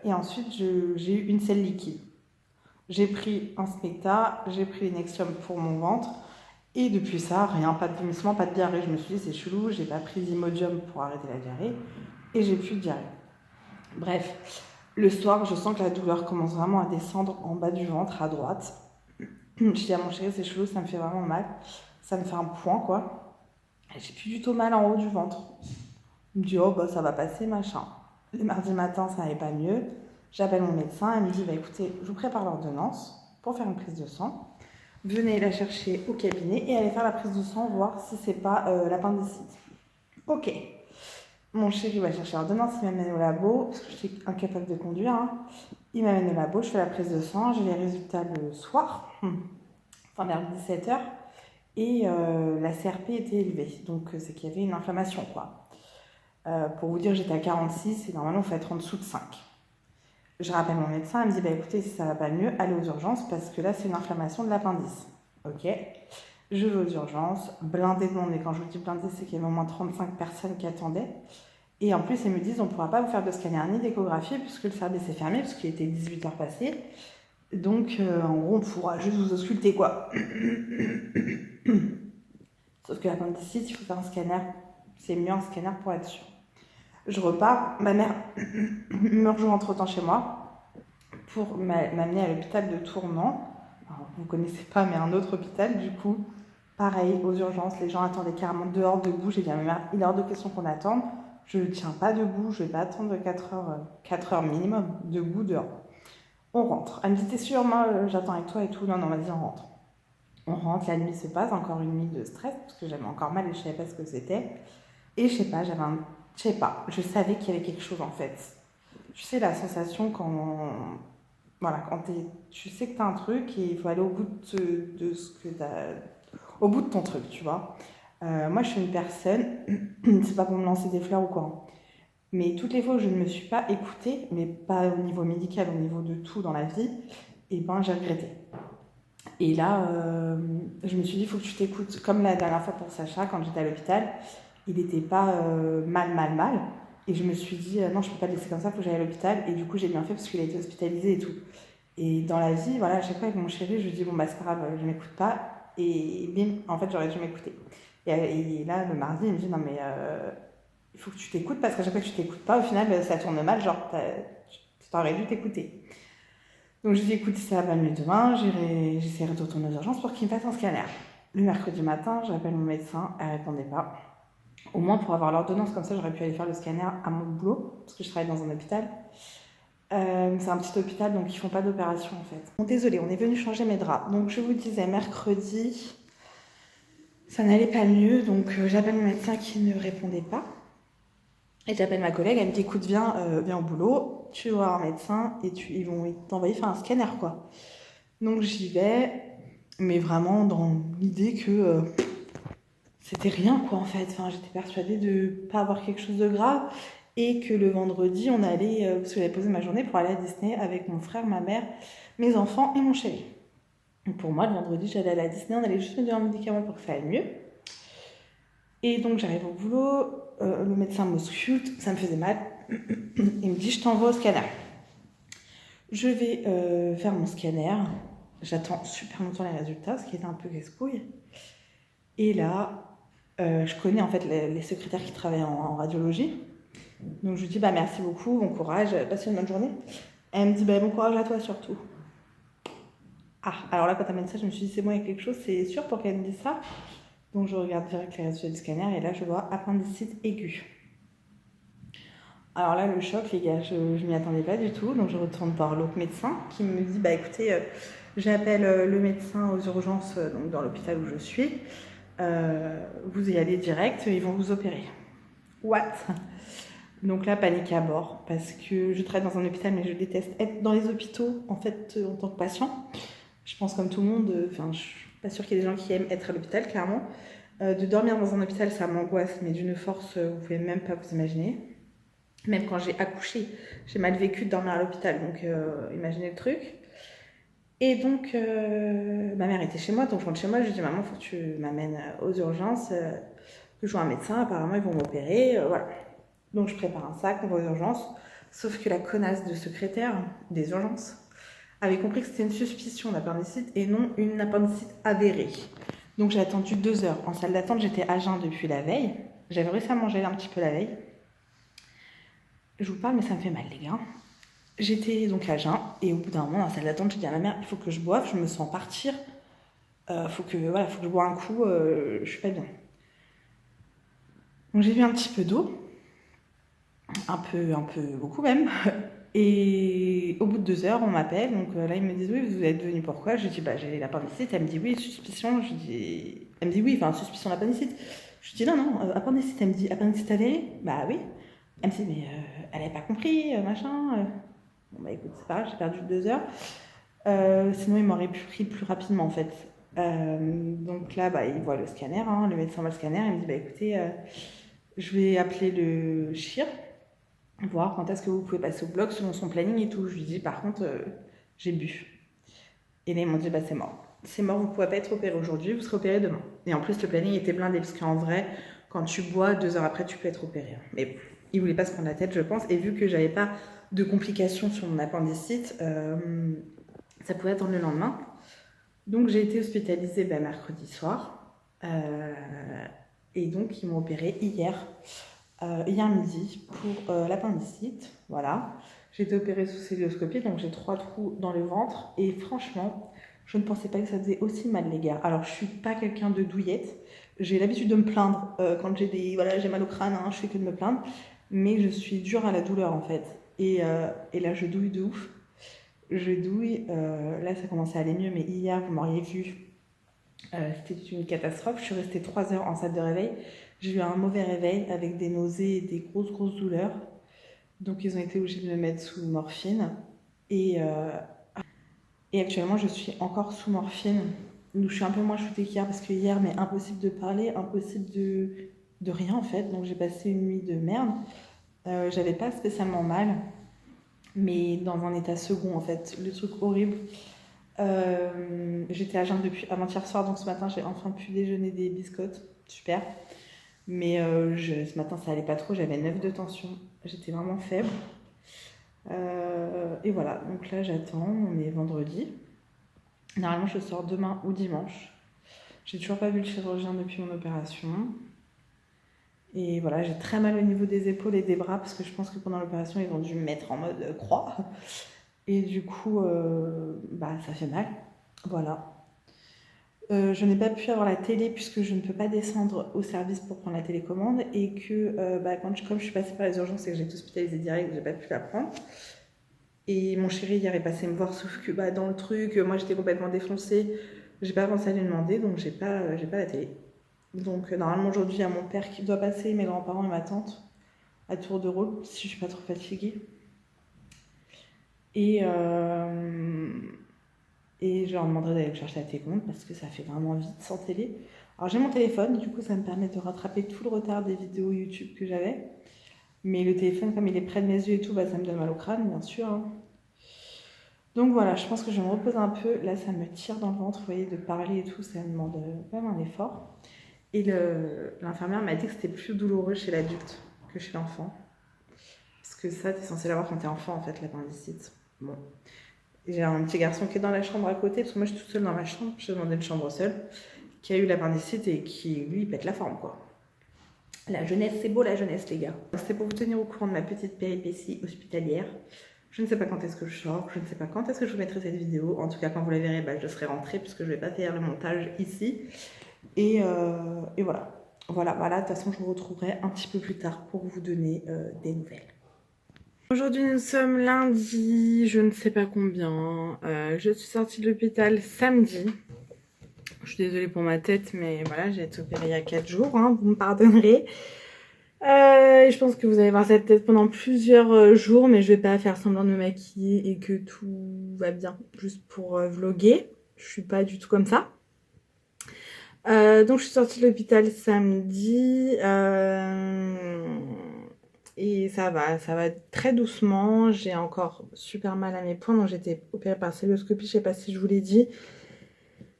Et ensuite, j'ai eu une selle liquide. J'ai pris un Smecta, j'ai pris l'Inexium pour mon ventre. Et depuis ça, rien, pas de vomissement, pas de diarrhée. Je me suis dit, c'est chelou, j'ai pas pris d'Imodium pour arrêter la diarrhée. Et j'ai plus de diarrhée. Bref, le soir, je sens que la douleur commence vraiment à descendre en bas du ventre, à droite. Je dis à mon chéri, c'est chelou, ça me fait vraiment mal. Ça me fait un point, quoi. Et j'ai plus du tout mal en haut du ventre. Il me dit, oh, bah ça va passer, machin. Le mardi matin, ça n'allait pas mieux. J'appelle mon médecin, elle me dit, bah écoutez, je vous prépare l'ordonnance pour faire une prise de sang. Venez la chercher au cabinet et allez faire la prise de sang, voir si c'est pas l'appendicite. Ok. Mon chéri va chercher l'ordonnance, il m'amène au labo, parce que je suis incapable de conduire. Hein. Il m'amène au labo, je fais la prise de sang, j'ai les résultats le soir, enfin vers 17h, et la CRP était élevée, donc c'est qu'il y avait une inflammation, quoi. Pour vous dire, j'étais à 46 et normalement, il faut être en dessous de 5. Je rappelle mon médecin, elle me dit, bah écoutez, si ça va pas mieux, allez aux urgences parce que là, c'est une inflammation de l'appendice. Ok, je vais aux urgences, blindé de monde. Et quand je vous dis blindé, c'est qu'il y avait au moins 35 personnes qui attendaient. Et en plus, ils me disent, on ne pourra pas vous faire de scanner ni d'échographie puisque le service est fermé, parce qu'il était 18h passé. Donc, en gros, on pourra juste vous ausculter, quoi. Sauf que l'appendicite, il faut faire un scanner. C'est mieux un scanner pour être sûr. Je repars, ma mère me rejoint entre-temps chez moi pour m'amener à l'hôpital de Tournan. Alors, vous ne connaissez pas, mais un autre hôpital, du coup, pareil, aux urgences, les gens attendaient carrément dehors, debout. J'ai dit à ma mère, il est hors de question qu'on attende. Je ne tiens pas debout, je ne vais pas attendre 4 heures minimum, debout, dehors. On rentre. Elle me dit, t'es sûre, moi, j'attends avec toi et tout. Non, vas-y, on rentre. On rentre, la nuit se passe, encore une nuit de stress, parce que j'avais encore mal et je ne savais pas ce que c'était. Et je sais pas, je savais qu'il y avait quelque chose en fait. Tu sais, la sensation quand. Voilà, tu sais que t'as un truc et il faut aller au bout de ce que t'as. Au bout de ton truc, tu vois. Moi, je suis une personne, c'est pas pour me lancer des fleurs ou quoi, mais toutes les fois où je ne me suis pas écoutée, mais pas au niveau médical, au niveau de tout dans la vie, et ben j'ai regretté. Et là, je me suis dit, il faut que tu t'écoutes. Comme la dernière fois pour Sacha, quand j'étais à l'hôpital, il n'était pas mal. Et je me suis dit, non, je ne peux pas le laisser comme ça, il faut que j'aille à l'hôpital. Et du coup, j'ai bien fait parce qu'il a été hospitalisé et tout. Et dans la vie, voilà, à chaque fois avec mon chéri, je lui dis, bon, bah, c'est pas grave, je ne m'écoute pas. Et bim, en fait, j'aurais dû m'écouter. Et là, le mardi, il me dit, non, mais il faut que tu t'écoutes parce qu'à chaque fois que tu t'écoutes pas, au final, ça tourne mal, genre, tu aurais dû t'écouter. Donc, je lui dis, écoute, ça va mieux demain, j'essaierai de retourner aux urgences pour qu'il me fasse un scanner. Le mercredi matin, j'appelle mon médecin, elle ne répondait pas. Au moins pour avoir l'ordonnance, comme ça j'aurais pu aller faire le scanner à mon boulot, parce que je travaille dans un hôpital. C'est un petit hôpital, donc ils font pas d'opération en fait. Bon, désolée, on est venu changer mes draps. Donc je vous disais, mercredi, ça n'allait pas mieux, donc j'appelle mon médecin qui ne répondait pas. Et j'appelle ma collègue, elle me dit, écoute, viens au boulot, tu vas voir un médecin et ils vont t'envoyer faire un scanner, quoi. Donc j'y vais, mais vraiment dans l'idée que c'était rien, quoi, en fait. Enfin, j'étais persuadée de pas avoir quelque chose de grave et que le vendredi, on allait, parce que j'avais posé ma journée pour aller à Disney avec mon frère, ma mère, mes enfants et mon chéri. Donc pour moi, le vendredi, j'allais à la Disney, on allait juste me donner un médicament pour que ça aille mieux. Et donc j'arrive au boulot, le médecin m'ausculte, ça me faisait mal. Il me dit, je t'envoie au scanner. Je vais faire mon scanner. J'attends super longtemps les résultats, ce qui était un peu casse-couille. Et là, je connais en fait les secrétaires qui travaillent en radiologie. Donc je lui dis, bah merci beaucoup, bon courage, passe une bonne journée. Elle me dit, bah bon courage à toi surtout. Ah, alors là quand elle m'a dit ça, je me suis dit, c'est bon, il y a quelque chose, c'est sûr pour qu'elle me dise ça. Donc je regarde direct les résultats du scanner et là je vois appendicite aiguë. Alors là le choc les gars, je m'y attendais pas du tout, donc je retourne voir l'autre médecin qui me dit, bah écoutez, j'appelle le médecin aux urgences donc dans l'hôpital où je suis. Vous y allez direct, ils vont vous opérer. What? Donc là, panique à bord, parce que je travaille dans un hôpital, mais je déteste être dans les hôpitaux, en fait, en tant que patient. Je pense comme tout le monde, enfin, je suis pas sûre qu'il y ait des gens qui aiment être à l'hôpital, clairement. De dormir dans un hôpital, ça m'angoisse, mais d'une force, vous pouvez même pas vous imaginer. Même quand j'ai accouché, j'ai mal vécu de dormir à l'hôpital, donc imaginez le truc. Et donc, ma mère était chez moi, donc je rentre chez moi, je lui dis, maman, il faut que tu m'amènes aux urgences, que je vois un médecin, apparemment ils vont m'opérer, voilà. Donc je prépare un sac, on va aux urgences, sauf que la connasse de secrétaire des urgences avait compris que c'était une suspicion d'appendicite et non une appendicite avérée. Donc j'ai attendu 2 heures. En salle d'attente, j'étais à jeun depuis la veille, j'avais réussi à manger un petit peu la veille. Je vous parle, mais ça me fait mal les gars. J'étais donc à jeun et au bout d'un moment dans la salle d'attente, j'ai dit à ma mère, il faut que je boive, je me sens partir, faut que je boive un coup, je suis pas bien. Donc j'ai bu un petit peu d'eau, un peu beaucoup même, et au bout de 2 heures on m'appelle, donc là ils me disent oui vous êtes venu pourquoi? Je dis bah j'ai l'appendicite, elle me dit oui suspicion, elle me dit oui, enfin suspicion d'appendicite. Je dis non, appendicite, elle me dit appendicite avérée? Bah oui. Elle me dit mais elle avait pas compris, machin. Bon bah écoute, c'est pas grave, j'ai perdu 2 heures. Sinon il m'aurait pris plus rapidement en fait. Donc là bah il voit le scanner, le médecin voit le scanner, il me dit bah écoutez, je vais appeler le chir, voir quand est-ce que vous pouvez passer au bloc selon son planning et tout. Je lui dis par contre j'ai bu. Et là ils m'ont dit bah c'est mort. C'est mort, vous ne pouvez pas être opéré aujourd'hui, vous serez opéré demain. Et en plus le planning était blindé parce qu'en vrai quand tu bois 2 heures après tu peux être opéré. Mais bon, ils voulaient pas se prendre la tête je pense, et vu que j'avais pas de complications sur mon appendicite, ça pouvait attendre le lendemain. Donc j'ai été hospitalisée mercredi soir, et donc ils m'ont opéré hier hier midi pour l'appendicite. Voilà. J'ai été opérée sous célioscopie, donc j'ai 3 trous dans le ventre. Et franchement, je ne pensais pas que ça faisait aussi mal, les gars. Alors, je suis pas quelqu'un de douillette. J'ai l'habitude de me plaindre quand j'ai mal au crâne, hein, je fais que de me plaindre. Mais je suis dure à la douleur, en fait. Et là, je douille de ouf. Je douille. Là, ça commence à aller mieux, mais hier, vous m'auriez vu. C'était une catastrophe. Je suis restée 3 heures en salle de réveil. J'ai eu un mauvais réveil avec des nausées et des grosses douleurs. Donc, ils ont été obligés de me mettre sous morphine. Et actuellement, je suis encore sous morphine. Donc, je suis un peu moins shootée qu'hier parce que hier, mais impossible de parler, impossible de rien en fait. Donc, j'ai passé une nuit de merde. J'avais pas spécialement mal, mais dans un état second en fait. Le truc horrible. J'étais à jeun depuis avant-hier soir, donc ce matin, j'ai enfin pu déjeuner des biscottes. Super. Mais ce matin, ça allait pas trop. J'avais 9 de tension. J'étais vraiment faible. Et voilà, donc là j'attends, on est vendredi. Normalement je sors demain ou dimanche. J'ai toujours pas vu le chirurgien depuis mon opération. Et voilà, j'ai très mal au niveau des épaules et des bras parce que je pense que pendant l'opération ils ont dû me mettre en mode croix. Et du coup, ça fait mal. Voilà. Je n'ai pas pu avoir la télé puisque je ne peux pas descendre au service pour prendre la télécommande et que comme je suis passée par les urgences et que j'ai été hospitalisée direct, j'ai pas pu la prendre. Et mon chéri hier est passé me voir, sauf que dans le truc, moi j'étais complètement défoncée, j'ai pas pensé à lui demander, donc j'ai pas la télé. Donc normalement aujourd'hui il y a mon père qui doit passer, mes grands-parents et ma tante à tour de rôle si je suis pas trop fatiguée. Et je leur demanderai d'aller chercher la télécommande parce que ça fait vraiment vite sans télé. Alors j'ai mon téléphone, du coup ça me permet de rattraper tout le retard des vidéos YouTube que j'avais. Mais le téléphone, comme il est près de mes yeux et tout, ça me donne mal au crâne, bien sûr. Hein. Donc voilà, je pense que je vais me reposer un peu. Là, ça me tire dans le ventre, vous voyez, de parler et tout, ça me demande vraiment un effort. Et l'infirmière m'a dit que c'était plus douloureux chez l'adulte que chez l'enfant. Parce que ça, t'es censé l'avoir quand t'es enfant, en fait, l'appendicite. Bon. J'ai un petit garçon qui est dans la chambre à côté, parce que moi je suis toute seule dans ma chambre, j'ai demandé une chambre seule, qui a eu l'appendicite et qui, lui, pète la forme, quoi. La jeunesse, c'est beau la jeunesse, les gars. C'est pour vous tenir au courant de ma petite péripétie hospitalière. Je ne sais pas quand est-ce que je sors, je ne sais pas quand est-ce que je vous mettrai cette vidéo. En tout cas, quand vous la verrez, je serai rentrée, puisque je ne vais pas faire le montage ici. Et voilà. Voilà, de toute façon, je vous retrouverai un petit peu plus tard pour vous donner des nouvelles. Aujourd'hui nous sommes lundi, je ne sais pas combien, je suis sortie de l'hôpital samedi. Je suis désolée pour ma tête mais voilà, j'ai été opérée il y a 4 jours, hein, vous me pardonnerez. Je pense que vous allez voir cette tête pendant plusieurs jours mais je vais pas faire semblant de me maquiller et que tout va bien juste pour vlogger. Je suis pas du tout comme ça. Donc je suis sortie de l'hôpital samedi. Et ça va très doucement. J'ai encore super mal à mes poings. Donc j'ai été opérée par célioscopie, je sais pas si je vous l'ai dit.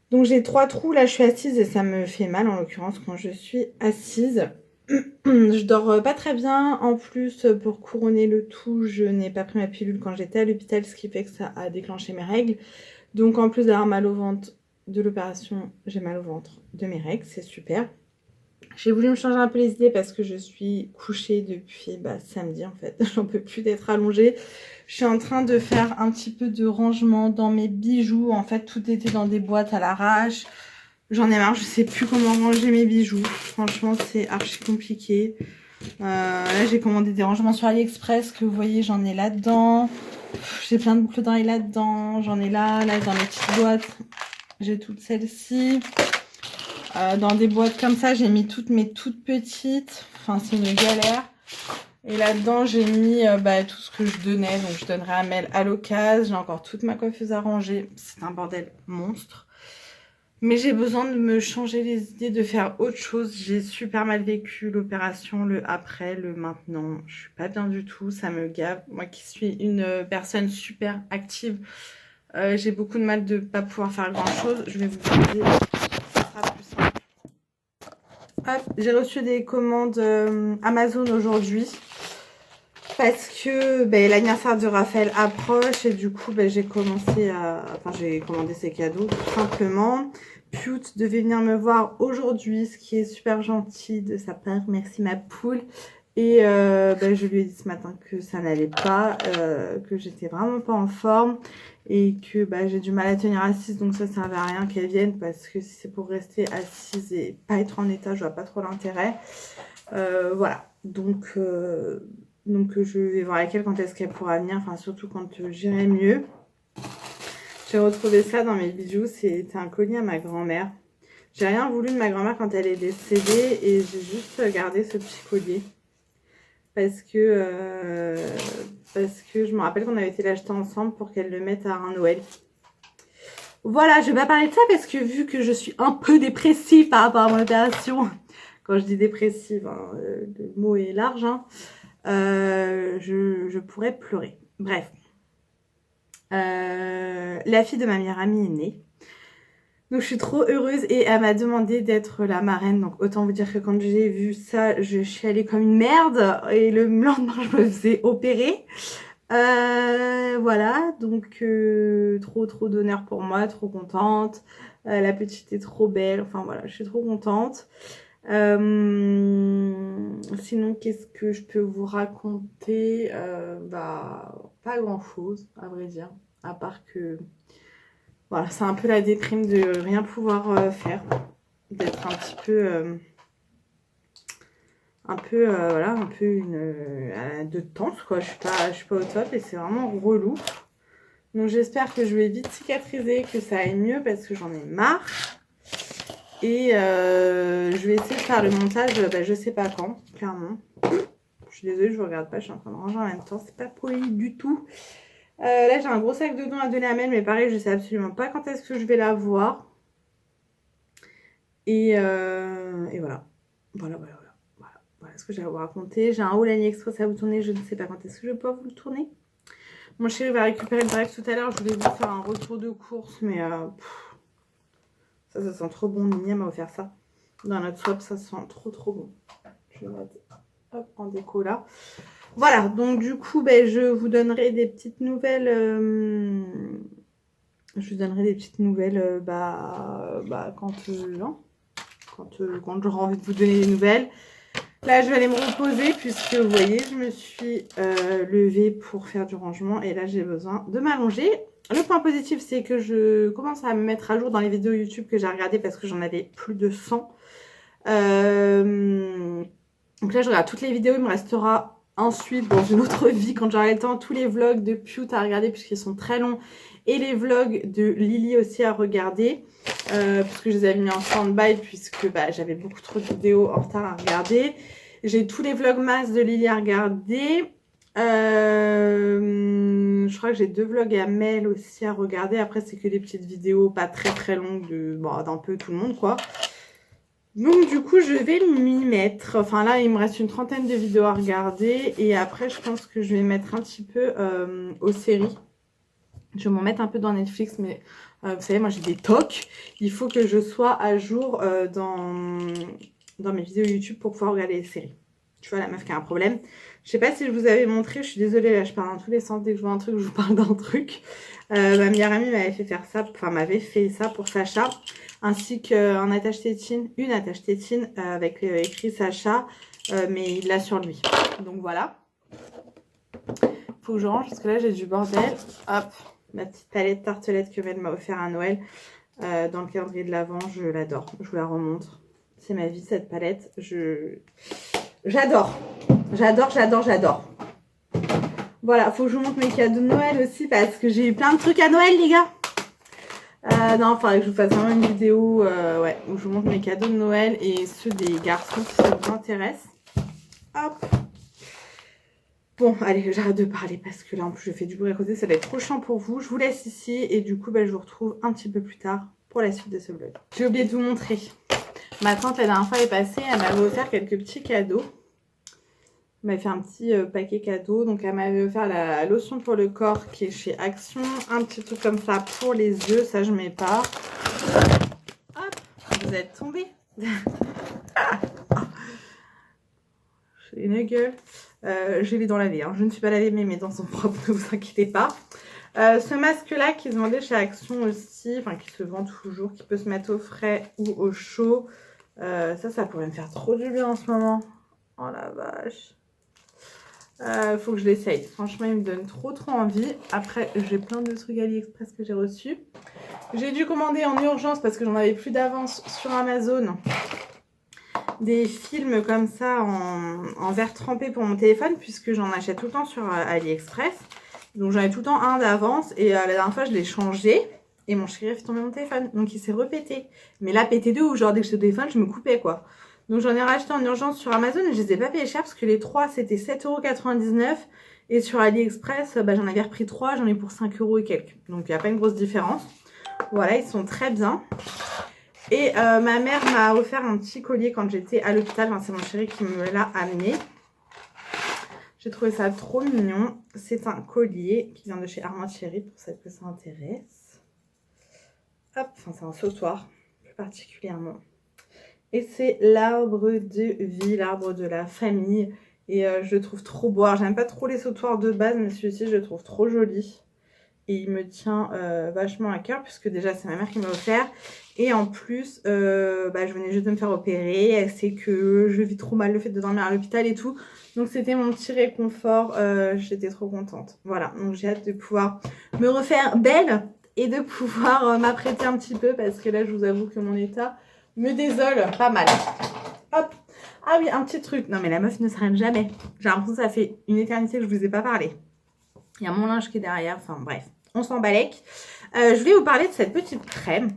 Donc j'ai 3 trous, là je suis assise et ça me fait mal en l'occurrence quand je suis assise. Je dors pas très bien. En plus, pour couronner le tout, je n'ai pas pris ma pilule quand j'étais à l'hôpital, ce qui fait que ça a déclenché mes règles. Donc en plus d'avoir mal au ventre de l'opération, j'ai mal au ventre de mes règles, c'est super. J'ai voulu me changer un peu les idées parce que je suis couchée depuis samedi en fait. J'en peux plus d'être allongée. Je suis en train de faire un petit peu de rangement dans mes bijoux. En fait, tout était dans des boîtes à l'arrache. J'en ai marre, je sais plus comment ranger mes bijoux. Franchement, c'est archi compliqué. Là, j'ai commandé des rangements sur AliExpress que vous voyez, j'en ai là-dedans. J'ai plein de boucles d'oreilles là-dedans. J'en ai là dans les petites boîtes. J'ai toutes celles-ci. Dans des boîtes comme ça, j'ai mis toutes mes toutes petites. Enfin, c'est une galère. Et là-dedans, j'ai mis tout ce que je donnais. Donc, je donnerai à Mel à l'occasion. J'ai encore toute ma coiffeuse à ranger. C'est un bordel monstre. Mais j'ai besoin de me changer les idées, de faire autre chose. J'ai super mal vécu l'opération, le après, le maintenant. Je suis pas bien du tout. Ça me gave. Moi qui suis une personne super active, j'ai beaucoup de mal de pas pouvoir faire grand-chose. Je vais vous dire... J'ai reçu des commandes Amazon aujourd'hui parce que l'anniversaire de Raphaël approche et du coup j'ai commencé à... Enfin j'ai commandé ses cadeaux tout simplement. Pute devait venir me voir aujourd'hui, ce qui est super gentil de sa part. Merci ma poule. Et je lui ai dit ce matin que ça n'allait pas, que j'étais vraiment pas en forme et que j'ai du mal à tenir assise, donc ça servait à rien qu'elle vienne parce que si c'est pour rester assise et pas être en état, je vois pas trop l'intérêt. Voilà, donc je vais voir avec elle quand est-ce qu'elle pourra venir, enfin surtout quand j'irai mieux. J'ai retrouvé ça dans mes bijoux, c'était un collier à ma grand-mère. J'ai rien voulu de ma grand-mère quand elle est décédée et j'ai juste gardé ce petit collier. Parce que je me rappelle qu'on avait été l'acheter ensemble pour qu'elle le mette à un Noël. Voilà, je vais pas parler de ça parce que vu que je suis un peu dépressive par rapport à mon opération, quand je dis dépressive, hein, le mot est large, hein, je pourrais pleurer. Bref. La fille de ma meilleure amie est née. Donc je suis trop heureuse et elle m'a demandé d'être la marraine. Donc autant vous dire que quand j'ai vu ça, je suis allée comme une merde. Et le lendemain, je me faisais opérer. Voilà, donc trop d'honneur pour moi, trop contente. La petite est trop belle. Enfin voilà, je suis trop contente. Sinon, qu'est-ce que je peux vous raconter? Pas grand-chose, à vrai dire. À part que... Voilà, c'est un peu la déprime de rien pouvoir faire, d'être un petit peu, de tente quoi. Je suis pas au top et c'est vraiment relou. Donc j'espère que je vais vite cicatriser, que ça aille mieux parce que j'en ai marre. Et je vais essayer de faire le montage, je sais pas quand, clairement. Je suis désolée, je vous regarde pas, je suis en train de ranger en même temps, c'est pas poli du tout. Là, j'ai un gros sac de dons à donner à Mel, mais pareil, je sais absolument pas quand est-ce que je vais la voir. Et voilà. Voilà ce que j'ai à vous raconter. J'ai un haul AliExpress à vous tourner, je ne sais pas quand est-ce que je vais pouvoir vous le tourner. Mon chéri va récupérer le drive tout à l'heure. Je voulais vous faire un retour de course, mais ça sent trop bon. Nini m'a offert ça. Dans notre swap, ça sent trop bon. Je vais mettre en déco là. Voilà, donc du coup, je vous donnerai des petites nouvelles. Quand j'aurai envie de vous donner des nouvelles. Là, je vais aller me reposer puisque vous voyez, je me suis levée pour faire du rangement et là, j'ai besoin de m'allonger. Le point positif, c'est que je commence à me mettre à jour dans les vidéos YouTube que j'ai regardées parce que j'en avais plus de 100. Donc là, je regarde toutes les vidéos, il me restera ensuite, dans une autre vie, quand j'aurai le temps, tous les vlogs de Pute à regarder puisqu'ils sont très longs et les vlogs de Lily aussi à regarder parce que je les avais mis en stand-by puisque j'avais beaucoup trop de vidéos en retard à regarder. J'ai tous les vlogmas de Lily à regarder. Je crois que j'ai 2 vlogs à Mel aussi à regarder. Après, c'est que des petites vidéos pas très longues d'un peu tout le monde, quoi. Donc du coup je vais m'y mettre, enfin là il me reste une trentaine de vidéos à regarder et après je pense que je vais mettre un petit peu aux séries. Je vais m'en mettre un peu dans Netflix mais vous savez moi j'ai des tocs, il faut que je sois à jour dans mes vidéos YouTube pour pouvoir regarder les séries. Tu vois la meuf qui a un problème. Je sais pas si je vous avais montré, je suis désolée là je parle dans tous les sens, dès que je vois un truc je vous parle d'un truc. Ma meilleure amie m'avait fait ça pour Sacha. Ainsi qu'une attache tétine avec écrit Sacha, mais il l'a sur lui. Donc voilà. Faut que je range parce que là j'ai du bordel. Hop, ma petite palette tartelette que Mel m'a offert à Noël dans le calendrier de l'Avent, je l'adore. Je vous la remontre. C'est ma vie cette palette. J'adore. J'adore. Voilà, faut que je vous montre mes cadeaux de Noël aussi parce que j'ai eu plein de trucs à Noël les gars. Non, il faudrait que je vous fasse vraiment une vidéo où je vous montre mes cadeaux de Noël et ceux des garçons si ça vous intéresse. Hop. Bon, allez, j'arrête de parler parce que là, en plus, je fais du bruit à côté. Ça va être trop chiant pour vous. Je vous laisse ici et du coup, je vous retrouve un petit peu plus tard pour la suite de ce vlog. J'ai oublié de vous montrer. Ma tante, la dernière fois, est passée. Elle m'avait offert quelques petits cadeaux. Elle m'avait fait un petit paquet cadeau. Donc, elle m'avait offert la lotion pour le corps qui est chez Action. Un petit truc comme ça pour les yeux. Ça, je mets pas. Hop, vous êtes tombés. J'ai une gueule. J'ai les dents lavées. Hein. Je ne suis pas lavée, mais mes dents sont propres. Ne vous inquiétez pas. Ce masque-là qui se vendait chez Action aussi. Enfin, qui se vend toujours. Qui peut se mettre au frais ou au chaud. Ça pourrait me faire trop du bien en ce moment. Oh la vache. Faut que je l'essaye. Franchement, il me donne trop envie. Après, j'ai plein de trucs AliExpress que j'ai reçus. J'ai dû commander en urgence parce que j'en avais plus d'avance sur Amazon. Des films comme ça en verre trempé pour mon téléphone puisque j'en achète tout le temps sur AliExpress. Donc j'en ai tout le temps un d'avance et la dernière fois je l'ai changé et mon chéri a fait tomber mon téléphone. Donc il s'est repété. Mais là, pété de ouf, genre dès que j'étais au téléphone, je me coupais quoi. Donc j'en ai racheté en urgence sur Amazon et je les ai pas payés cher parce que les 3 c'était 7,99 € et sur AliExpress j'en avais repris 3, j'en ai pour 5 € et quelques. Donc il n'y a pas une grosse différence. Voilà, ils sont très bien. Et ma mère m'a offert un petit collier quand j'étais à l'hôpital. Enfin, c'est mon chéri qui me l'a amené. J'ai trouvé ça trop mignon. C'est un collier qui vient de chez Armand Chéri pour celles que ça intéresse. Hop, enfin c'est un sautoir plus particulièrement. Et c'est l'arbre de vie, l'arbre de la famille. Et je le trouve trop beau. Alors j'aime pas trop les sautoirs de base, mais celui-ci je le trouve trop joli. Et il me tient vachement à cœur puisque déjà c'est ma mère qui m'a offert. Et en plus, je venais juste de me faire opérer. Elle sait que je vis trop mal le fait de dormir à l'hôpital et tout. Donc c'était mon petit réconfort. J'étais trop contente. Voilà, donc j'ai hâte de pouvoir me refaire belle et de pouvoir m'apprêter un petit peu. Parce que là, je vous avoue que mon état me désole pas mal. Hop. Ah oui, un petit truc. Non mais la meuf ne s'arrête jamais. J'ai l'impression que ça fait une éternité que je vous ai pas parlé. Il y a mon linge qui est derrière. Enfin bref, on s'en balèque. Je vais vous parler de cette petite crème.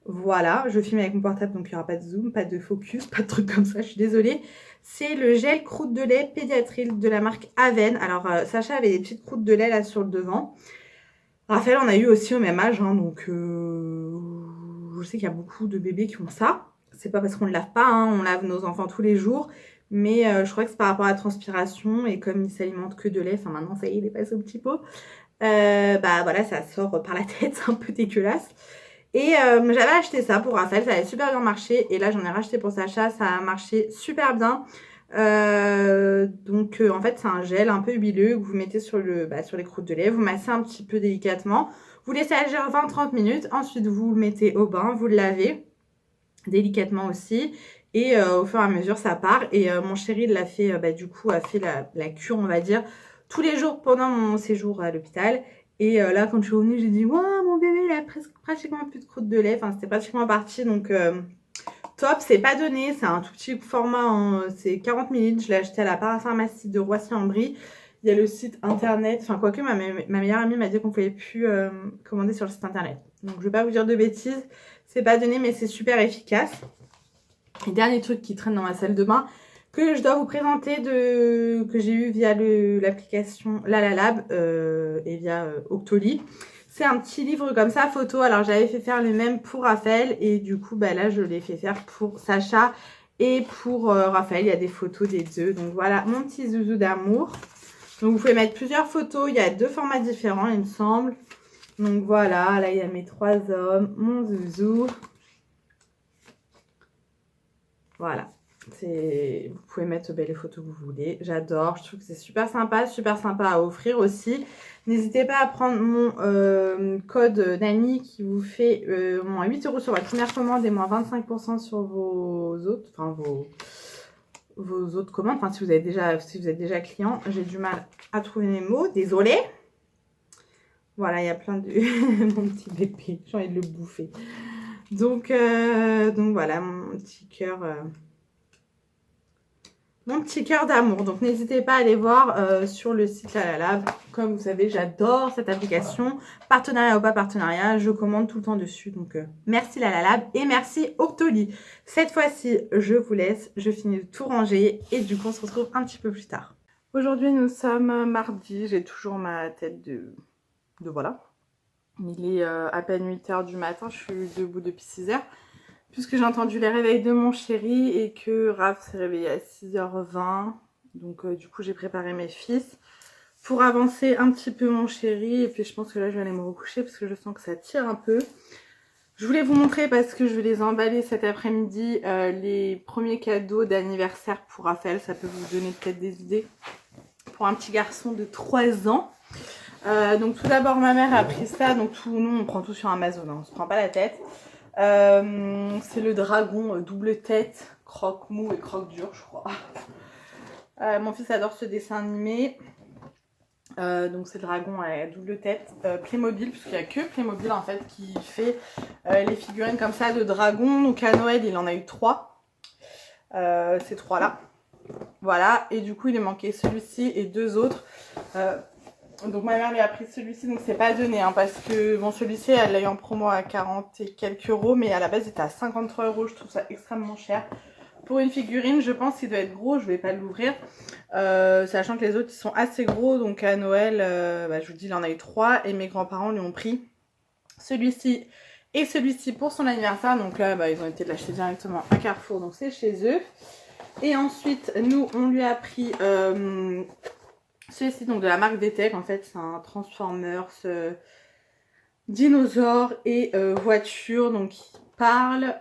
Voilà, je filme avec mon portable donc il n'y aura pas de zoom, pas de focus, pas de trucs comme ça, je suis désolée. C'est le gel croûte de lait pédiatril de la marque Aven. Alors Sacha avait des petites croûtes de lait là sur le devant. Raphaël en a eu aussi au même âge, hein, donc je sais qu'il y a beaucoup de bébés qui ont ça. C'est pas parce qu'on ne lave pas, hein, on lave nos enfants tous les jours. Mais je crois que c'est par rapport à la transpiration et comme il s'alimente que de lait, enfin maintenant ça y est, il est passé au petit pot. Voilà, ça sort par la tête, c'est un peu dégueulasse. Et j'avais acheté ça pour Raphaël, ça avait super bien marché. Et là, j'en ai racheté pour Sacha, ça a marché super bien. En fait, c'est un gel un peu huileux que vous mettez sur les croûtes de lait. Vous massez un petit peu délicatement. Vous laissez agir 20-30 minutes. Ensuite, vous le mettez au bain, vous le lavez délicatement aussi. Et au fur et à mesure, ça part. Et mon chéri l'a fait, a fait la cure, on va dire, tous les jours pendant mon séjour à l'hôpital. Et là, quand je suis revenue, j'ai dit « Waouh, mon bébé, il a pratiquement plus de croûte de lait. » Enfin, c'était pratiquement parti. Donc, top. C'est pas donné. C'est un tout petit format. C'est 40 ml. Je l'ai acheté à la parapharmacie de Roissy-en-Brie. Il y a le site internet. Enfin, quoique, ma meilleure amie m'a dit qu'on pouvait plus commander sur le site internet. Donc, je vais pas vous dire de bêtises. C'est pas donné, mais c'est super efficace. Et dernier truc qui traîne dans ma salle de bain, que je dois vous présenter, que j'ai eu via l'application Lalalab et via Octoly. C'est un petit livre comme ça, photo. Alors j'avais fait faire le même pour Raphaël et du coup là je l'ai fait faire pour Sacha et pour Raphaël. Il y a des photos des deux. Donc voilà mon petit zouzou d'amour. Donc vous pouvez mettre plusieurs photos. Il y a 2 formats différents il me semble. Donc voilà, là il y a mes 3 hommes, mon zouzou. Voilà. Vous pouvez mettre les photos que vous voulez. J'adore. Je trouve que c'est super sympa à offrir aussi. N'hésitez pas à prendre mon code Nani qui vous fait moins 8 € sur votre première commande et moins 25% sur vos autres, vos autres commandes. Enfin, si vous êtes déjà client, j'ai du mal à trouver mes mots. Désolée. Voilà, il y a plein de mon petit bébé. J'ai envie de le bouffer. Donc voilà mon petit cœur. Mon petit cœur d'amour. Donc n'hésitez pas à aller voir sur le site Lalalab. Comme vous savez, j'adore cette application. Partenariat ou pas partenariat, je commande tout le temps dessus. Donc merci Lalalab et merci Octoly. Cette fois-ci, je vous laisse. Je finis de tout ranger et du coup, on se retrouve un petit peu plus tard. Aujourd'hui, nous sommes mardi. J'ai toujours ma tête de voilà. Il est à peine 8 h du matin. Je suis debout depuis 6 h. Puisque j'ai entendu les réveils de mon chéri et que Raph s'est réveillé à 6h20. Donc du coup j'ai préparé mes fils pour avancer un petit peu mon chéri. Et puis je pense que là je vais aller me recoucher parce que je sens que ça tire un peu. Je voulais vous montrer parce que je vais les emballer cet après-midi. Les premiers cadeaux d'anniversaire pour Raphaël. Ça peut vous donner peut-être des idées pour un petit garçon de 3 ans. Donc tout d'abord ma mère a pris ça. Donc nous on prend tout sur Amazon, hein, on se prend pas la tête. C'est le dragon double tête, croque mou et croque dur je crois. Mon fils adore ce dessin animé. Donc c'est le dragon à double tête. Playmobil, parce qu'il n'y a que Playmobil en fait qui fait les figurines comme ça de dragon. Donc à Noël il en a eu 3. Ces 3 là. Voilà, et du coup il lui manquait celui-ci et 2 autres. Donc ma mère lui a pris celui-ci, donc c'est pas donné hein, parce que bon, celui-ci elle l'a eu en promo à 40 et quelques euros, mais à la base il était à 53 euros. Je trouve ça extrêmement cher pour une figurine. Je pense qu'il doit être gros, je vais pas l'ouvrir, sachant que les autres ils sont assez gros. Donc à Noël, je vous dis, il en a eu 3 et mes grands-parents lui ont pris celui-ci et celui-ci pour son anniversaire. Donc là ils ont été l'acheter directement à Carrefour, donc c'est chez eux. Et ensuite, nous, on lui a pris celui-ci, donc de la marque VTech. En fait, c'est un Transformers, dinosaure et voiture. Donc, il parle.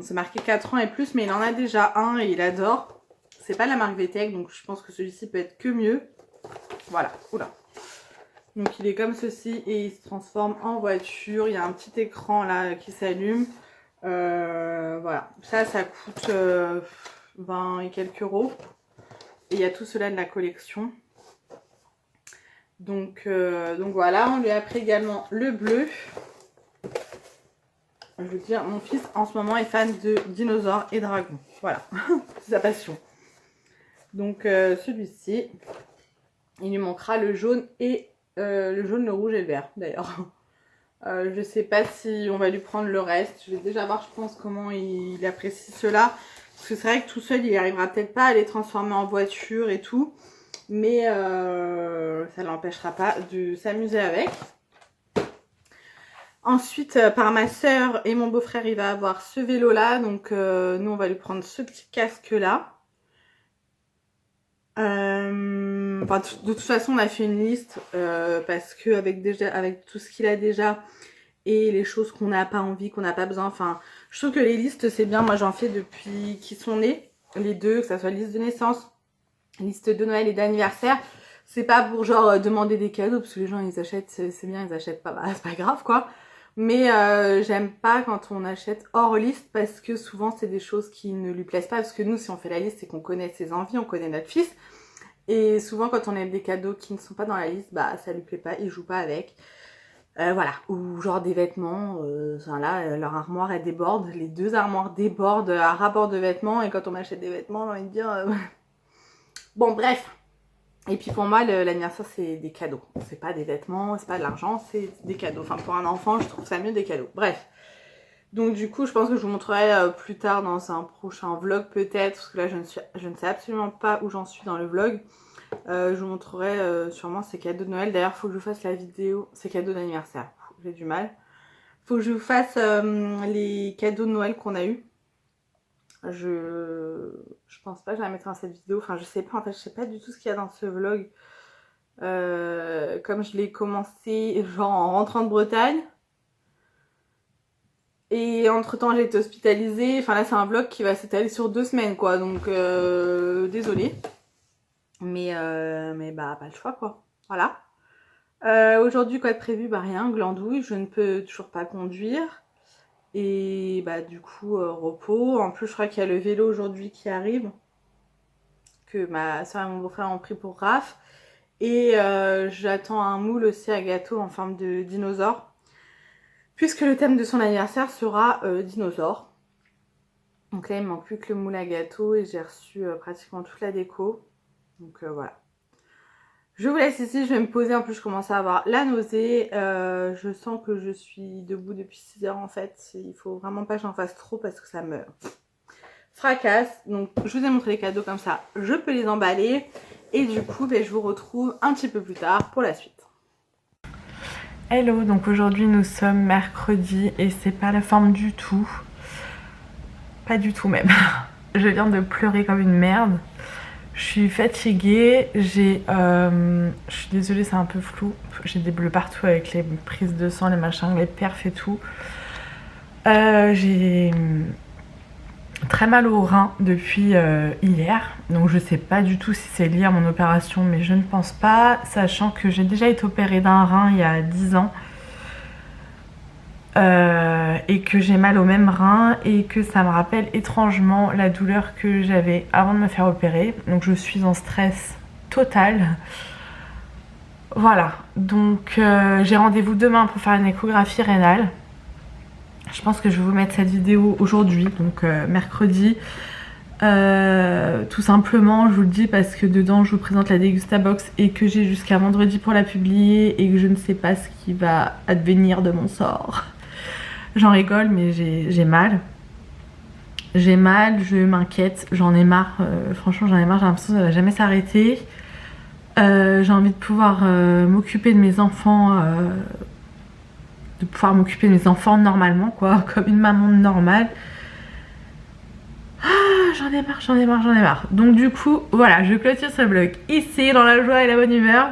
C'est marqué 4 ans et plus, mais il en a déjà un et il adore. C'est pas la marque VTech, donc je pense que celui-ci peut être que mieux. Voilà, oula. Donc, il est comme ceci et il se transforme en voiture. Il y a un petit écran là qui s'allume. Voilà, ça coûte 20 et quelques euros. Et il y a tout cela de la collection. Donc voilà, on lui a pris également le bleu. Je veux dire, mon fils en ce moment est fan de dinosaures et dragons. Voilà, c'est sa passion. Donc celui-ci, il lui manquera le jaune et le jaune, le rouge et le vert d'ailleurs. Je sais pas si on va lui prendre le reste. Je vais déjà voir, je pense, comment il apprécie cela. Parce que c'est vrai que tout seul, il arrivera peut-être pas à les transformer en voiture et tout. Mais ça ne l'empêchera pas de s'amuser avec. Ensuite, par ma soeur et mon beau-frère, il va avoir ce vélo-là. Donc, nous, on va lui prendre ce petit casque-là. Enfin, de toute façon on a fait une liste parce que avec tout ce qu'il a déjà et les choses qu'on n'a pas envie, qu'on n'a pas besoin, enfin je trouve que les listes c'est bien. Moi j'en fais depuis qu'ils sont nés, les deux, que ça soit liste de naissance, liste de Noël et d'anniversaire. C'est pas pour genre demander des cadeaux parce que les gens ils achètent, c'est bien, ils achètent pas, bah c'est pas grave quoi. Mais j'aime pas quand on achète hors liste parce que souvent c'est des choses qui ne lui plaisent pas. Parce que nous, si on fait la liste, c'est qu'on connaît ses envies, on connaît notre fils. Et souvent quand on a des cadeaux qui ne sont pas dans la liste, bah ça lui plaît pas, il joue pas avec. Voilà, ou genre des vêtements, là leur armoire elle déborde, les 2 armoires débordent à rapport de vêtements. Et quand on achète des vêtements, j'ai envie de dire... Bon bref. Et puis pour moi, l'anniversaire, c'est des cadeaux. C'est pas des vêtements, c'est pas de l'argent, c'est des cadeaux. Enfin, pour un enfant, je trouve ça mieux des cadeaux. Bref. Donc du coup, je pense que je vous montrerai plus tard dans un prochain vlog peut-être. Parce que là, je ne sais absolument pas où j'en suis dans le vlog. Je vous montrerai sûrement ces cadeaux de Noël. D'ailleurs, il faut que je vous fasse la vidéo, ces cadeaux d'anniversaire. J'ai du mal. Il faut que je vous fasse les cadeaux de Noël qu'on a eu. Je pense pas que je la mettrai dans cette vidéo. Enfin, je sais pas. En fait, je sais pas du tout ce qu'il y a dans ce vlog. Comme je l'ai commencé genre en rentrant de Bretagne. Et entre temps, j'ai été hospitalisée. Enfin, là, c'est un vlog qui va s'étaler sur 2 semaines, quoi. Donc, désolée. Mais bah, pas le choix, quoi. Voilà. Aujourd'hui, quoi de prévu? Bah, rien. Glandouille. Je ne peux toujours pas conduire. Et bah du coup repos. En plus je crois qu'il y a le vélo aujourd'hui qui arrive, que ma soeur et mon beau-frère ont pris pour Raph. Et j'attends un moule aussi à gâteau en forme de dinosaure, puisque le thème de son anniversaire sera dinosaure. Donc là il me manque plus que le moule à gâteau et j'ai reçu pratiquement toute la déco. Donc voilà. Je vous laisse ici, je vais me poser. En plus je commence à avoir la nausée, je sens que je suis debout depuis 6 heures en fait. Il faut vraiment pas que j'en fasse trop parce que ça me fracasse. Donc je vous ai montré les cadeaux comme ça, je peux les emballer. Et du coup je vous retrouve un petit peu plus tard pour la suite. Hello, donc aujourd'hui nous sommes mercredi et c'est pas la forme du tout. Pas du tout même. Je viens de pleurer comme une merde. Je suis fatiguée, je suis désolée, c'est un peu flou. J'ai des bleus partout avec les prises de sang, les machins, les perfs et tout. J'ai très mal au rein depuis hier. Donc je sais pas du tout si c'est lié à mon opération, mais je ne pense pas. Sachant que j'ai déjà été opérée d'un rein il y a 10 ans. et que j'ai mal au même rein et que ça me rappelle étrangement la douleur que j'avais avant de me faire opérer. Donc je suis en stress total. Voilà, donc j'ai rendez-vous demain pour faire une échographie rénale. Je pense que je vais vous mettre cette vidéo aujourd'hui, donc mercredi. Tout simplement, je vous le dis parce que dedans je vous présente la Degustabox et que j'ai jusqu'à vendredi pour la publier et que je ne sais pas ce qui va advenir de mon sort. J'en rigole mais j'ai mal. J'ai mal, je m'inquiète, j'en ai marre, franchement j'en ai marre, j'ai l'impression que ça va jamais s'arrêter. J'ai envie de pouvoir m'occuper de mes enfants, normalement quoi, comme une maman normale. J'en ai marre. Donc du coup, voilà, je clôture ce vlog ici, dans la joie et la bonne humeur.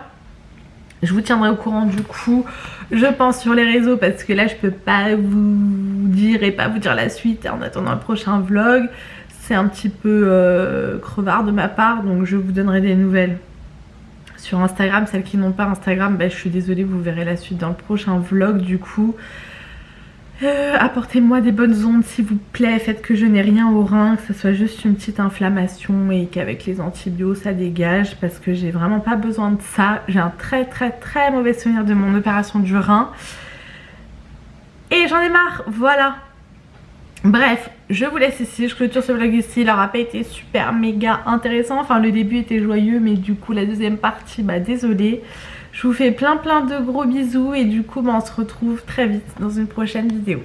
Je vous tiendrai au courant du coup, je pense sur les réseaux, parce que là je peux pas vous dire et pas vous dire la suite en attendant le prochain vlog. C'est un petit peu crevard de ma part, donc je vous donnerai des nouvelles sur Instagram. Celles qui n'ont pas Instagram, bah, je suis désolée, vous verrez la suite dans le prochain vlog du coup. Apportez-moi des bonnes ondes s'il vous plaît, faites que je n'ai rien au rein, que ce soit juste une petite inflammation et qu'avec les antibiotiques ça dégage, parce que j'ai vraiment pas besoin de ça. J'ai un très mauvais souvenir de mon opération du rein et j'en ai marre, voilà. Bref, je vous laisse ici, je clôture ce vlog ici. Il n'aura pas été super méga intéressant, enfin le début était joyeux mais du coup la deuxième partie, bah désolée. Je vous fais plein de gros bisous et du coup bah, on se retrouve très vite dans une prochaine vidéo.